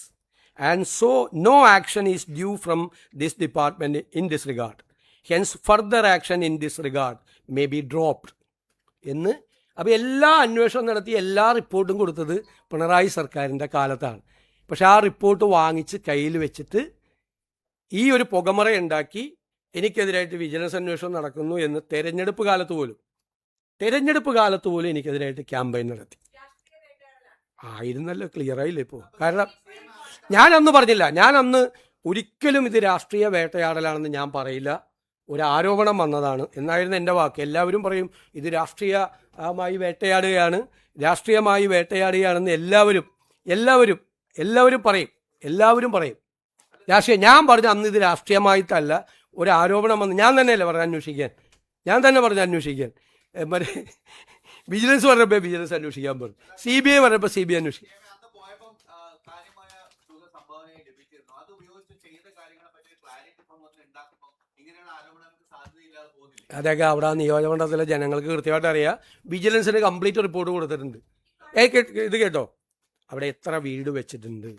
and so no action is due from this department in this regard. Hence further action in this regard may be dropped. എന്ന് അപ്പോൾ എല്ലാ അന്വേഷണം നടത്തി എല്ലാ റിപ്പോർട്ടും കൊടുത്തത് പിണറായി സർക്കാരിൻ്റെ കാലത്താണ്. പക്ഷെ ആ റിപ്പോർട്ട് വാങ്ങിച്ച് കയ്യിൽ വെച്ചിട്ട് ഈ ഒരു പുകമറയുണ്ടാക്കി എനിക്കെതിരായിട്ട് വിജിലൻസ് അന്വേഷണം നടക്കുന്നു എന്ന് തെരഞ്ഞെടുപ്പ് കാലത്ത് പോലും എനിക്കെതിരായിട്ട് ക്യാമ്പയിൻ നടത്തി. ആയിരുന്നല്ലോ, ക്ലിയർ ആയില്ലേ ഇപ്പോൾ? കാരണം ഞാനന്ന് പറഞ്ഞില്ല, ഞാനന്ന് ഒരിക്കലും ഇത് രാഷ്ട്രീയ വേട്ടയാടലാണെന്ന് ഞാൻ പറയില്ല, ഒരു ആരോപണം വന്നതാണ് എന്നായിരുന്നു എൻ്റെ വാക്ക്. എല്ലാവരും പറയും ഇത് രാഷ്ട്രീയമായി വേട്ടയാടുകയാണെന്ന് എല്ലാവരും പറയും രാഷ്ട്രീയം. ഞാൻ പറഞ്ഞു അന്ന് ഇത് രാഷ്ട്രീയമായിട്ടല്ല, ഒരു ആരോപണം വന്ന് ഞാൻ തന്നെയല്ലേ പറഞ്ഞു അന്വേഷിക്കാൻ. മറ്റേ വിജിലൻസ് പറഞ്ഞപ്പോൾ വിജിലൻസ് അന്വേഷിക്കാൻ പറഞ്ഞു, CBI പറഞ്ഞപ്പോൾ CBI അന്വേഷിക്കാൻ. അതൊക്കെ അവിടെ നിയോജകമണ്ഡലത്തിലെ ജനങ്ങൾക്ക് കൃത്യമായിട്ട് അറിയാം. വിജിലൻസിന് കംപ്ലീറ്റ് റിപ്പോർട്ട് കൊടുത്തിട്ടുണ്ട്. ഇത് കേട്ടോ, അവിടെ എത്ര വീട് വെച്ചിട്ടുണ്ട്,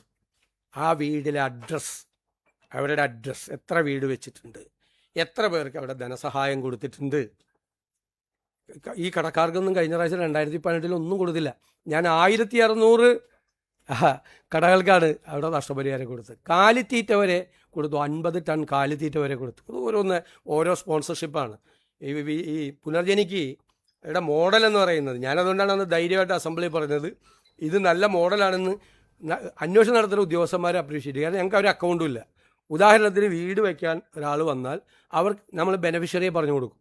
ആ വീടിലെ അവരുടെ അഡ്രസ്സ്, എത്ര വീട് വെച്ചിട്ടുണ്ട്, എത്ര പേർക്ക് അവിടെ ധനസഹായം കൊടുത്തിട്ടുണ്ട്. ഈ കടക്കാർക്കൊന്നും കഴിഞ്ഞ പ്രാവശ്യം 2018 ഒന്നും കൊടുത്തില്ല. ഞാൻ 1600 കടകൾക്കാണ് അവിടെ നഷ്ടപരിഹാരം കൊടുത്തത്. കാലിത്തീറ്റ വരെ കൊടുത്തു, 50 ടൺ കാലിത്തീറ്റ വരെ കൊടുത്തു. അത് ഓരോ സ്പോൺസർഷിപ്പാണ്. ഈ പുനർജനിക്ക് ഇവിടെ മോഡൽ എന്ന് പറയുന്നത്, ഞാനതുകൊണ്ടാണ് അന്ന് ധൈര്യമായിട്ട് അസംബ്ലിയിൽ പറഞ്ഞത് ഇത് നല്ല മോഡലാണെന്ന്. അന്വേഷണം നടത്തുന്ന ഉദ്യോഗസ്ഥന്മാരെ അപ്രീഷിയേറ്റ് ചെയ്യും, കാരണം ഞങ്ങൾക്ക് ഒരു അക്കൗണ്ടും ഇല്ല. ഉദാഹരണത്തിന് വീട് വയ്ക്കാൻ ഒരാൾ വന്നാൽ നമ്മൾ ബെനഫിഷ്യറിയെ പറഞ്ഞു കൊടുക്കും,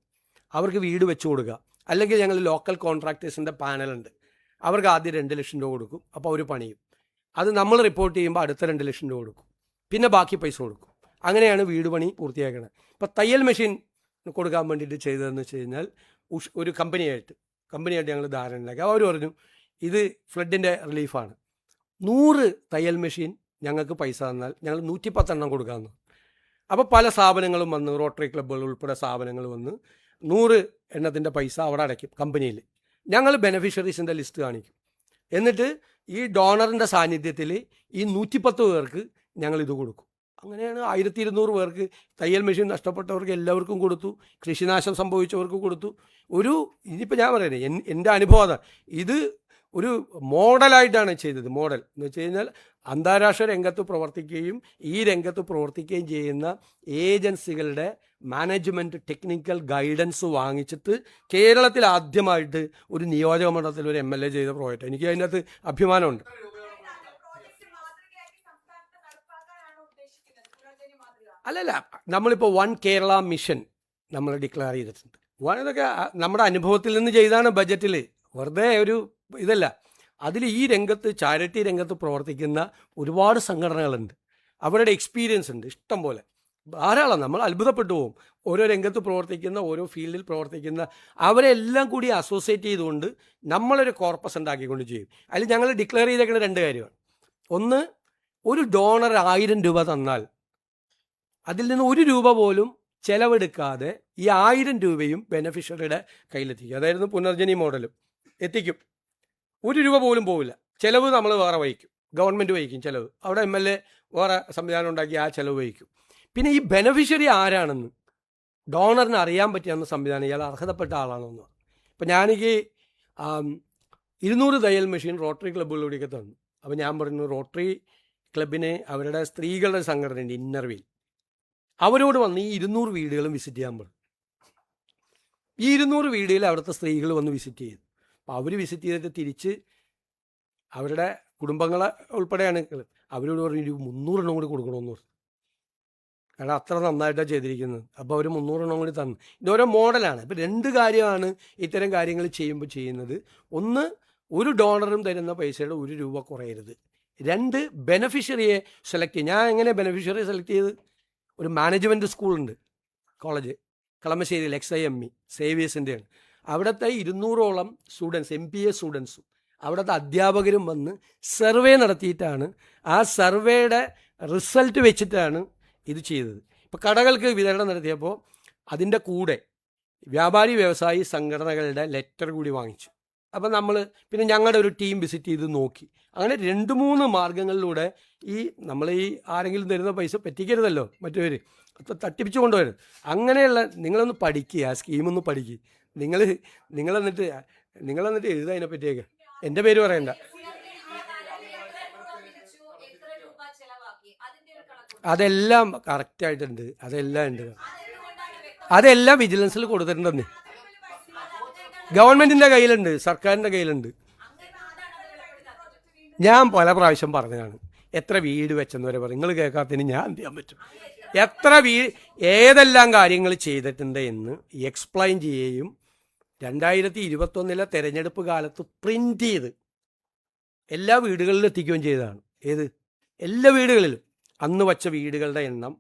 അവർക്ക് വീട് വെച്ച് കൊടുക്കുക. അല്ലെങ്കിൽ ഞങ്ങൾ ലോക്കൽ കോൺട്രാക്ടേഴ്സിൻ്റെ പാനലുണ്ട്, അവർക്ക് ആദ്യം 2 ലക്ഷം രൂപ കൊടുക്കും. അപ്പോൾ അവർ പണിയും. അത് നമ്മൾ റിപ്പോർട്ട് ചെയ്യുമ്പോൾ അടുത്ത 2 ലക്ഷം രൂപ കൊടുക്കും. പിന്നെ ബാക്കി പൈസ കൊടുക്കും. അങ്ങനെയാണ് വീട് പണി പൂർത്തിയാക്കുന്നത്. ഇപ്പോൾ തയ്യൽ മെഷീൻ കൊടുക്കാൻ വേണ്ടിയിട്ട് ചെയ്തതെന്ന് വെച്ച് കഴിഞ്ഞാൽ ഒരു കമ്പനിയായിട്ട് ഞങ്ങൾ ധാരണ ഉണ്ടാക്കി. അവർ പറഞ്ഞു ഇത് ഫ്ലഡിൻ്റെ റിലീഫാണ്, 100 തയ്യൽ മെഷീൻ ഞങ്ങൾക്ക് പൈസ തന്നാൽ ഞങ്ങൾ 110 എണ്ണം കൊടുക്കാമെന്ന്. അപ്പോൾ പല സ്ഥാപനങ്ങളും വന്ന്, റോട്ടറി ക്ലബ്ബുകൾ ഉൾപ്പെടെ സ്ഥാപനങ്ങൾ വന്ന് 100 എണ്ണത്തിൻ്റെ പൈസ അവിടെ അടയ്ക്കും കമ്പനിയിൽ. ഞങ്ങൾ ബെനഫിഷ്യറീസിൻ്റെ ലിസ്റ്റ് കാണിക്കും. എന്നിട്ട് ഈ ഡോണറിൻ്റെ സാന്നിധ്യത്തിൽ ഈ 110 പേർക്ക് ഞങ്ങളിത് കൊടുക്കും. അങ്ങനെയാണ് 1200 പേർക്ക് തയ്യൽ മെഷീൻ നഷ്ടപ്പെട്ടവർക്ക് എല്ലാവർക്കും കൊടുത്തു. കൃഷിനാശം സംഭവിച്ചവർക്ക് കൊടുത്തു. ഇനിയിപ്പോൾ ഞാൻ പറയുന്നത് എൻ്റെ അനുഭവം അതാണ്. ഇത് ഒരു മോഡലായിട്ടാണ് ചെയ്തത്. മോഡൽ എന്ന് വെച്ച് കഴിഞ്ഞാൽ അന്താരാഷ്ട്ര രംഗത്ത് പ്രവർത്തിക്കുകയും ഈ രംഗത്ത് പ്രവർത്തിക്കുകയും ചെയ്യുന്ന ഏജൻസികളുടെ മാനേജ്മെൻറ്റ് ടെക്നിക്കൽ ഗൈഡൻസ് വാങ്ങിച്ചിട്ട് കേരളത്തിൽ ആദ്യമായിട്ട് ഒരു നിയോജക മണ്ഡലത്തിൽ ഒരു MLA ചെയ്ത പ്രോജക്റ്റ്. എനിക്ക് അതിനകത്ത് അഭിമാനമുണ്ട്. അല്ലല്ല, നമ്മളിപ്പോൾ 1 കേരള മിഷൻ നമ്മൾ ഡിക്ലെയർ ചെയ്തിട്ടുണ്ട്. ഇതൊക്കെ നമ്മുടെ അനുഭവത്തിൽ നിന്ന് ചെയ്താണ്. ബജറ്റിൽ വെറുതെ ഒരു ഇതല്ല. അതിൽ ഈ രംഗത്ത് ചാരിറ്റി രംഗത്ത് പ്രവർത്തിക്കുന്ന ഒരുപാട് സംഘടനകളുണ്ട്. അവരുടെ എക്സ്പീരിയൻസ് ഉണ്ട് ഇഷ്ടം പോലെ, ധാരാളം. നമ്മൾ അത്ഭുതപ്പെട്ടു പോകും. ഓരോ രംഗത്ത് പ്രവർത്തിക്കുന്ന, ഓരോ ഫീൽഡിൽ പ്രവർത്തിക്കുന്ന അവരെല്ലാം കൂടി അസോസിയേറ്റ് ചെയ്തുകൊണ്ട് നമ്മളൊരു കോർപ്പസ് ഉണ്ടാക്കിക്കൊണ്ട് ചെയ്യും. അതിൽ ഞങ്ങൾ ഡിക്ലെയർ ചെയ്തേക്കുന്ന 2 കാര്യമാണ്. ഒന്ന്, ഒരു ഡോണർ 1000 രൂപ തന്നാൽ അതിൽ നിന്ന് 1 രൂപ പോലും ചെലവെടുക്കാതെ ഈ 1000 രൂപയും ബെനഫിഷ്യറിയുടെ കയ്യിലെത്തിക്കും. അതായിരുന്നു പുനർജനി മോഡലും എത്തിക്കും. 1 രൂപ പോലും പോവില്ല. ചിലവ് നമ്മൾ വേറെ വഹിക്കും, ഗവൺമെൻറ് വഹിക്കും ചിലവ്. അവിടെ MLA വേറെ സംവിധാനം ഉണ്ടാക്കി ആ ചിലവ് വഹിക്കും. പിന്നെ ഈ ബെനഫിഷ്യറി ആരാണെന്ന് ഡോണറിന് അറിയാൻ പറ്റിയെന്ന സംവിധാനം ഇയാൾ അർഹതപ്പെട്ട ആളാണെന്ന്. ഇപ്പം ഞാനെനിക്ക് 200 തയ്യൽ മെഷീൻ റോട്ടറി ക്ലബ്ബുകളിലൂടെയൊക്കെ തന്നു. അപ്പോൾ ഞാൻ പറഞ്ഞു, റോട്ടറി ക്ലബിന് അവരുടെ സ്ത്രീകളുടെ സംഘടനയുണ്ട് ഇന്നർവീൽ, അവരോട് വന്ന് ഈ 200 വീടുകളും വിസിറ്റ് ചെയ്യാൻ പറഞ്ഞു. ഈ 200 വീടുകളിൽ അവിടുത്തെ സ്ത്രീകൾ വന്ന് വിസിറ്റ് ചെയ്തു. അപ്പോൾ അവർ വിസിറ്റ് ചെയ്തിട്ട് തിരിച്ച് അവരുടെ കുടുംബങ്ങളെ ഉൾപ്പെടെയാണ് അവരോട് പറഞ്ഞു 300 എണ്ണം കൂടി കൊടുക്കണമെന്ന് പറഞ്ഞു. കാരണം അത്ര നന്നായിട്ടാണ് ചെയ്തിരിക്കുന്നത്. അപ്പോൾ അവർ 300 എണ്ണം കൂടി തന്നു. ഇതോരോ മോഡലാണ്. ഇപ്പോൾ 2 കാര്യമാണ് ഇത്തരം കാര്യങ്ങൾ ചെയ്യുമ്പോൾ ചെയ്യുന്നത്. ഒന്ന്, ഒരു ഡോണറും തരുന്ന പൈസയുടെ 1 രൂപ കുറയരുത്. 2, ബെനഫിഷ്യറിയെ സെലക്ട് ചെയ്യും. ഞാൻ എങ്ങനെ ബെനഫിഷ്യറിയെ സെലക്ട് ചെയ്ത്, ഒരു മാനേജ്മെൻറ്റ് സ്കൂളുണ്ട്, കോളേജ് കളമശ്ശേരിയിൽ, XIME സേവിയേഴ്സിൻ്റെയാണ്. അവിടുത്തെ 200ഓളം സ്റ്റുഡൻസ്, MPA സ്റ്റുഡൻസും അവിടുത്തെ അധ്യാപകരും വന്ന് സർവേ നടത്തിയിട്ടാണ്, ആ സർവേയുടെ റിസൾട്ട് വെച്ചിട്ടാണ് ഇത് ചെയ്തത്. ഇപ്പോൾ കടകൾക്ക് വിതരണം നടത്തിയപ്പോൾ അതിൻ്റെ കൂടെ വ്യാപാരി വ്യവസായി സംഘടനകളുടെ ലെറ്റർ കൂടി വാങ്ങിച്ചു. അപ്പം പിന്നെ ഞങ്ങളുടെ ഒരു ടീം വിസിറ്റ് ചെയ്ത് നോക്കി. അങ്ങനെ 2-3 മാർഗങ്ങളിലൂടെ നമ്മൾ ആരെങ്കിലും തരുന്ന പൈസ പറ്റിക്കരുതല്ലോ മറ്റവർ, തട്ടിപ്പിച്ചു കൊണ്ടുവരും. അങ്ങനെയുള്ള നിങ്ങളൊന്ന് പഠിക്കുക, ആ സ്കീമൊന്ന് പഠിക്കുക. നിങ്ങളെന്നിട്ട് എഴുതുക അതിനെപ്പറ്റിയൊക്കെ. എൻ്റെ പേര് പറയണ്ട. അതെല്ലാം കറക്റ്റായിട്ടുണ്ട്, അതെല്ലാം ഉണ്ട്. അതെല്ലാം വിജിലൻസിൽ കൊടുത്തിട്ടുണ്ടെന്ന്. ഗവൺമെൻറ്റിൻ്റെ കയ്യിലുണ്ട്, സർക്കാരിൻ്റെ കയ്യിലുണ്ട്. ഞാൻ പല പ്രാവശ്യം പറഞ്ഞതാണ്, എത്ര വീട് വെച്ചെന്ന് വരെ പറയും. നിങ്ങൾ കേൾക്കാത്തതിന് ഞാൻ എന്ത് ചെയ്യാൻ പറ്റും? ഏതെല്ലാം കാര്യങ്ങൾ ചെയ്തിട്ടുണ്ട് എന്ന് എക്സ്പ്ലെയിൻ ചെയ്യുകയും 2021 തെരഞ്ഞെടുപ്പ് കാലത്ത് പ്രിൻ്റ് ചെയ്ത് എല്ലാ വീടുകളിലും എത്തിക്കുകയും ചെയ്തതാണ്. എല്ലാ വീടുകളിലും അന്ന് വച്ച വീടുകളുടെ എണ്ണം,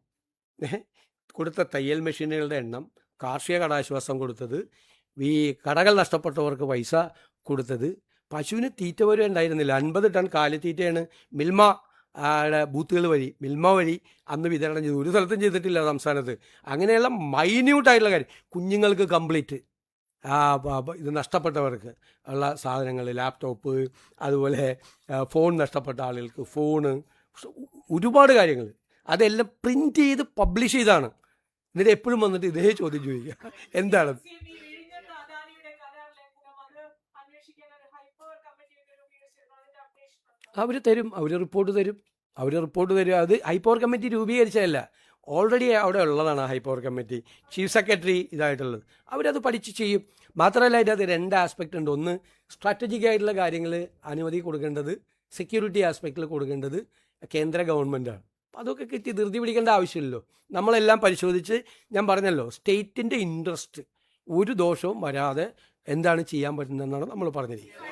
കൊടുത്ത തയ്യൽ മെഷീനുകളുടെ എണ്ണം, കാർഷിക കടാശ്വാസം കൊടുത്തത്, ഈ കടകൾ നഷ്ടപ്പെട്ടവർക്ക് പൈസ കൊടുത്തത്. പശുവിന് തീറ്റ പോലും ഉണ്ടായിരുന്നില്ല. 50 ടൺ കാലിത്തീറ്റയാണ് മിൽമ ബൂത്തുകൾ വഴി, മിൽമ വഴി അന്ന് വിതരണം ചെയ്തു. ഒരു സ്ഥലത്തും ചെയ്തിട്ടില്ല സംസ്ഥാനത്ത്. അങ്ങനെയുള്ള മൈന്യൂട്ടായിട്ടുള്ള കാര്യം, കുഞ്ഞുങ്ങൾക്ക് കംപ്ലീറ്റ് ഇത് നഷ്ടപ്പെട്ടവർക്ക് ഉള്ള സാധനങ്ങൾ, ലാപ്ടോപ്പ്, അതുപോലെ ഫോൺ നഷ്ടപ്പെട്ട ആളുകൾക്ക് ഫോണ്, ഒരുപാട് കാര്യങ്ങൾ അതെല്ലാം പ്രിൻ്റ് ചെയ്ത് പബ്ലിഷ് ചെയ്താണ്. എന്നിട്ട് എപ്പോഴും വന്നിട്ട് ഇതേ ചോദ്യം ചോദിക്കുക, എന്താണ് അവർ തരും, അവർ റിപ്പോർട്ട് തരും. അത് ഹൈപ്പവർ കമ്മിറ്റി രൂപീകരിച്ചതല്ല, ഓൾറെഡി അവിടെ ഉള്ളതാണ് ഹൈപ്പവർ കമ്മിറ്റി, ചീഫ് സെക്രട്ടറി ഇതായിട്ടുള്ളത്. അവരത് പഠിച്ച് ചെയ്യും. മാത്രമല്ല അതിനകത്ത് 2 ആസ്പെക്റ്റ് ഉണ്ട്. ഒന്ന്, സ്ട്രാറ്റജിക് ആയിട്ടുള്ള കാര്യങ്ങൾ അനുമതി കൊടുക്കേണ്ടത്, സെക്യൂരിറ്റി ആസ്പെക്റ്റിൽ കൊടുക്കേണ്ടത് കേന്ദ്ര ഗവൺമെൻറ്റാണ്. അപ്പോൾ അതൊക്കെ കിട്ടി ധൃതി പിടിക്കേണ്ട ആവശ്യമില്ലല്ലോ. നമ്മളെല്ലാം പരിശോധിച്ച്, ഞാൻ പറഞ്ഞല്ലോ, സ്റ്റേറ്റിൻ്റെ ഇൻട്രസ്റ്റ് ഒരു ദോഷവും വരാതെ എന്താണ് ചെയ്യാൻ പറ്റുന്നതെന്നാണ് നമ്മൾ പറഞ്ഞിരിക്കുന്നത്.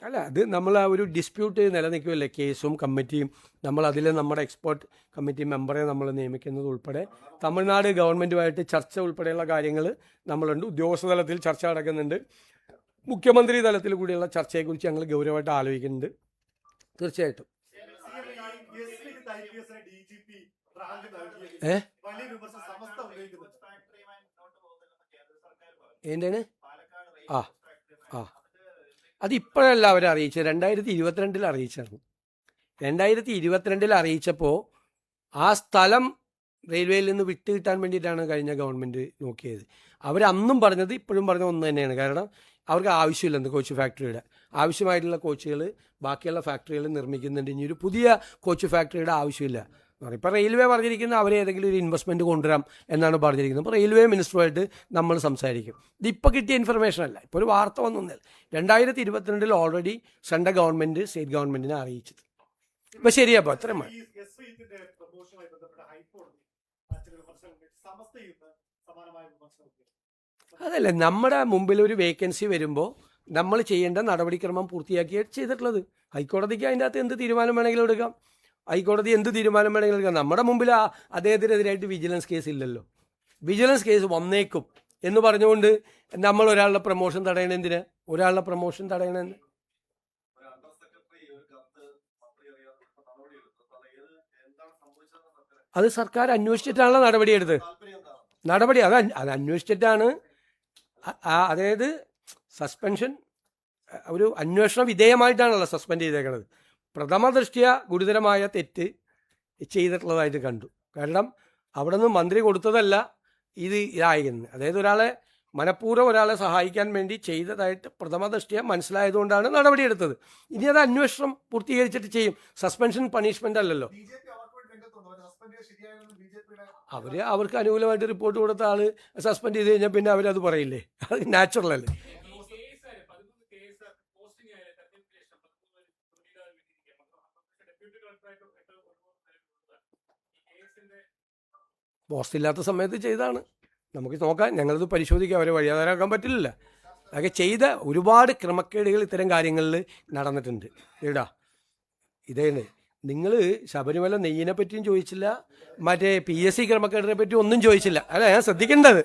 അല്ല, അത് നമ്മൾ ആ ഒരു ഡിസ്പ്യൂട്ട് നിലനിൽക്കുമല്ലേ, കേസും കമ്മിറ്റിയും. നമ്മൾ അതിൽ നമ്മുടെ എക്സ്പേർട്ട് കമ്മിറ്റി മെമ്പറെ നമ്മൾ നിയമിക്കുന്നത് ഉൾപ്പെടെ തമിഴ്നാട് ഗവൺമെൻറ്റുമായിട്ട് ചർച്ച ഉൾപ്പെടെയുള്ള കാര്യങ്ങൾ നമ്മളുണ്ട്. ഉദ്യോഗസ്ഥ തലത്തിൽ ചർച്ച നടക്കുന്നുണ്ട്. മുഖ്യമന്ത്രി തലത്തിൽ കൂടിയുള്ള ചർച്ചയെക്കുറിച്ച് ഞങ്ങൾ ഗൗരവമായിട്ട് ആലോചിക്കുന്നുണ്ട്. തീർച്ചയായിട്ടും എന്താണ് അതിപ്പോഴല്ല അവരെ അറിയിച്ചത്, 2022 അറിയിച്ചായിരുന്നു. 2022 അറിയിച്ചപ്പോൾ ആ സ്ഥലം റെയിൽവേയിൽ നിന്ന് വിട്ട് കിട്ടാൻ വേണ്ടിയിട്ടാണ് കഴിഞ്ഞ ഗവൺമെൻറ് നോക്കിയത്. അവരന്നും പറഞ്ഞത് ഇപ്പോഴും പറഞ്ഞ ഒന്ന് തന്നെയാണ്. കാരണം അവർക്ക് ആവശ്യമില്ലെന്ന് കോച്ച് ഫാക്ടറിയുടെ ആവശ്യമായിട്ടുള്ള കോച്ചുകൾ ബാക്കിയുള്ള ഫാക്ടറികൾ നിർമ്മിക്കുന്നുണ്ട്. ഇനി ഒരു പുതിയ കോച്ച് ഫാക്ടറിയുടെ ആവശ്യമില്ല. ഇപ്പോൾ റെയിൽവേ പറഞ്ഞിരിക്കുന്നത് അവരെ ഏതെങ്കിലും ഒരു ഇൻവെസ്റ്റ്മെൻറ്റ് കൊണ്ടുവരാം എന്നാണ് പറഞ്ഞിരിക്കുന്നത്. അപ്പോൾ റെയിൽവേ മിനിസ്റ്ററുമായിട്ട് നമ്മൾ സംസാരിക്കും. ഇതിപ്പോൾ കിട്ടിയ ഇൻഫർമേഷൻ അല്ല, ഇപ്പോൾ ഒരു വാർത്ത വന്നൊന്നല്ല. 2022 ഓൾറെഡി സെൻട്രൽ ഗവൺമെൻറ് സ്റ്റേറ്റ് ഗവൺമെൻറ്റിനെ അറിയിച്ചത്. ഇപ്പം ശരിയപ്പോൾ അത്രയും മതി. അതല്ല, നമ്മുടെ മുമ്പിൽ ഒരു വേക്കൻസി വരുമ്പോൾ നമ്മൾ ചെയ്യേണ്ട നടപടിക്രമം പൂർത്തിയാക്കിയാണ് ചെയ്തിട്ടുള്ളത്. ഹൈക്കോടതിക്ക് അതിൻ്റെ അകത്ത് എന്ത് തീരുമാനം വേണമെങ്കിലും എടുക്കാം. ഹൈക്കോടതി എന്ത് തീരുമാനം വേണമെങ്കിലും എടുക്കാം. നമ്മുടെ മുമ്പിൽ അദ്ദേഹത്തിനെതിരായിട്ട് വിജിലൻസ് കേസ് ഇല്ലല്ലോ. വിജിലൻസ് കേസ് വന്നേക്കും എന്ന് പറഞ്ഞുകൊണ്ട് നമ്മൾ ഒരാളുടെ പ്രൊമോഷൻ തടയണ എന്തിന്? ഒരാളുടെ പ്രൊമോഷൻ തടയണെന്ന് അത് സർക്കാർ അന്വേഷിച്ചിട്ടാണല്ലോ നടപടിയെടുത്തത്. അത് അന്വേഷിച്ചിട്ടാണ്. അതായത് സസ്പെൻഷൻ ഒരു അന്വേഷണ വിധേയമായിട്ടാണല്ലോ സസ്പെൻഡ് ചെയ്തേക്കുന്നത്. പ്രഥമ ദൃഷ്ട്യ ഗുരുതരമായ തെറ്റ് ചെയ്തിട്ടുള്ളതായിട്ട് കണ്ടു. കാരണം അവിടെ നിന്ന് മന്ത്രി കൊടുത്തതല്ല ഇതായിരുന്നു. അതായത് ഒരാളെ മനഃപൂർവ്വം ഒരാളെ സഹായിക്കാൻ വേണ്ടി ചെയ്തതായിട്ട് പ്രഥമ ദൃഷ്ട്യ മനസ്സിലായതുകൊണ്ടാണ് നടപടിയെടുത്തത്. ഇനി അത് അന്വേഷണം പൂർത്തീകരിച്ചിട്ട് ചെയ്യും. സസ്പെൻഷൻ പണിഷ്മെൻ്റ് അല്ലല്ലോ. അവർക്ക് അനുകൂലമായിട്ട് റിപ്പോർട്ട് കൊടുത്ത ആൾ സസ്പെൻഡ് ചെയ്ത് കഴിഞ്ഞാൽ പിന്നെ അവരത് പറയില്ലേ? അത് നാച്ചുറൽ അല്ലേ. പോസ്റ്റ് ഇല്ലാത്ത സമയത്ത് ചെയ്താണ്. നമുക്ക് നോക്കാം, ഞങ്ങളത് പരിശോധിക്കാം. അവരെ വഴിയാധാരാക്കാൻ പറ്റില്ല. അതൊക്കെ ചെയ്ത ഒരുപാട് ക്രമക്കേടുകൾ ഇത്തരം കാര്യങ്ങളിൽ നടന്നിട്ടുണ്ട്. ഇതേന്ന് നിങ്ങൾ ശബരിമല നെയ്യിനെ പറ്റിയും ചോദിച്ചില്ല, മറ്റേ PSC ക്രമക്കേടിനെ പറ്റി ഒന്നും ചോദിച്ചില്ല. അല്ല, ഞാൻ ശ്രദ്ധിക്കേണ്ടത്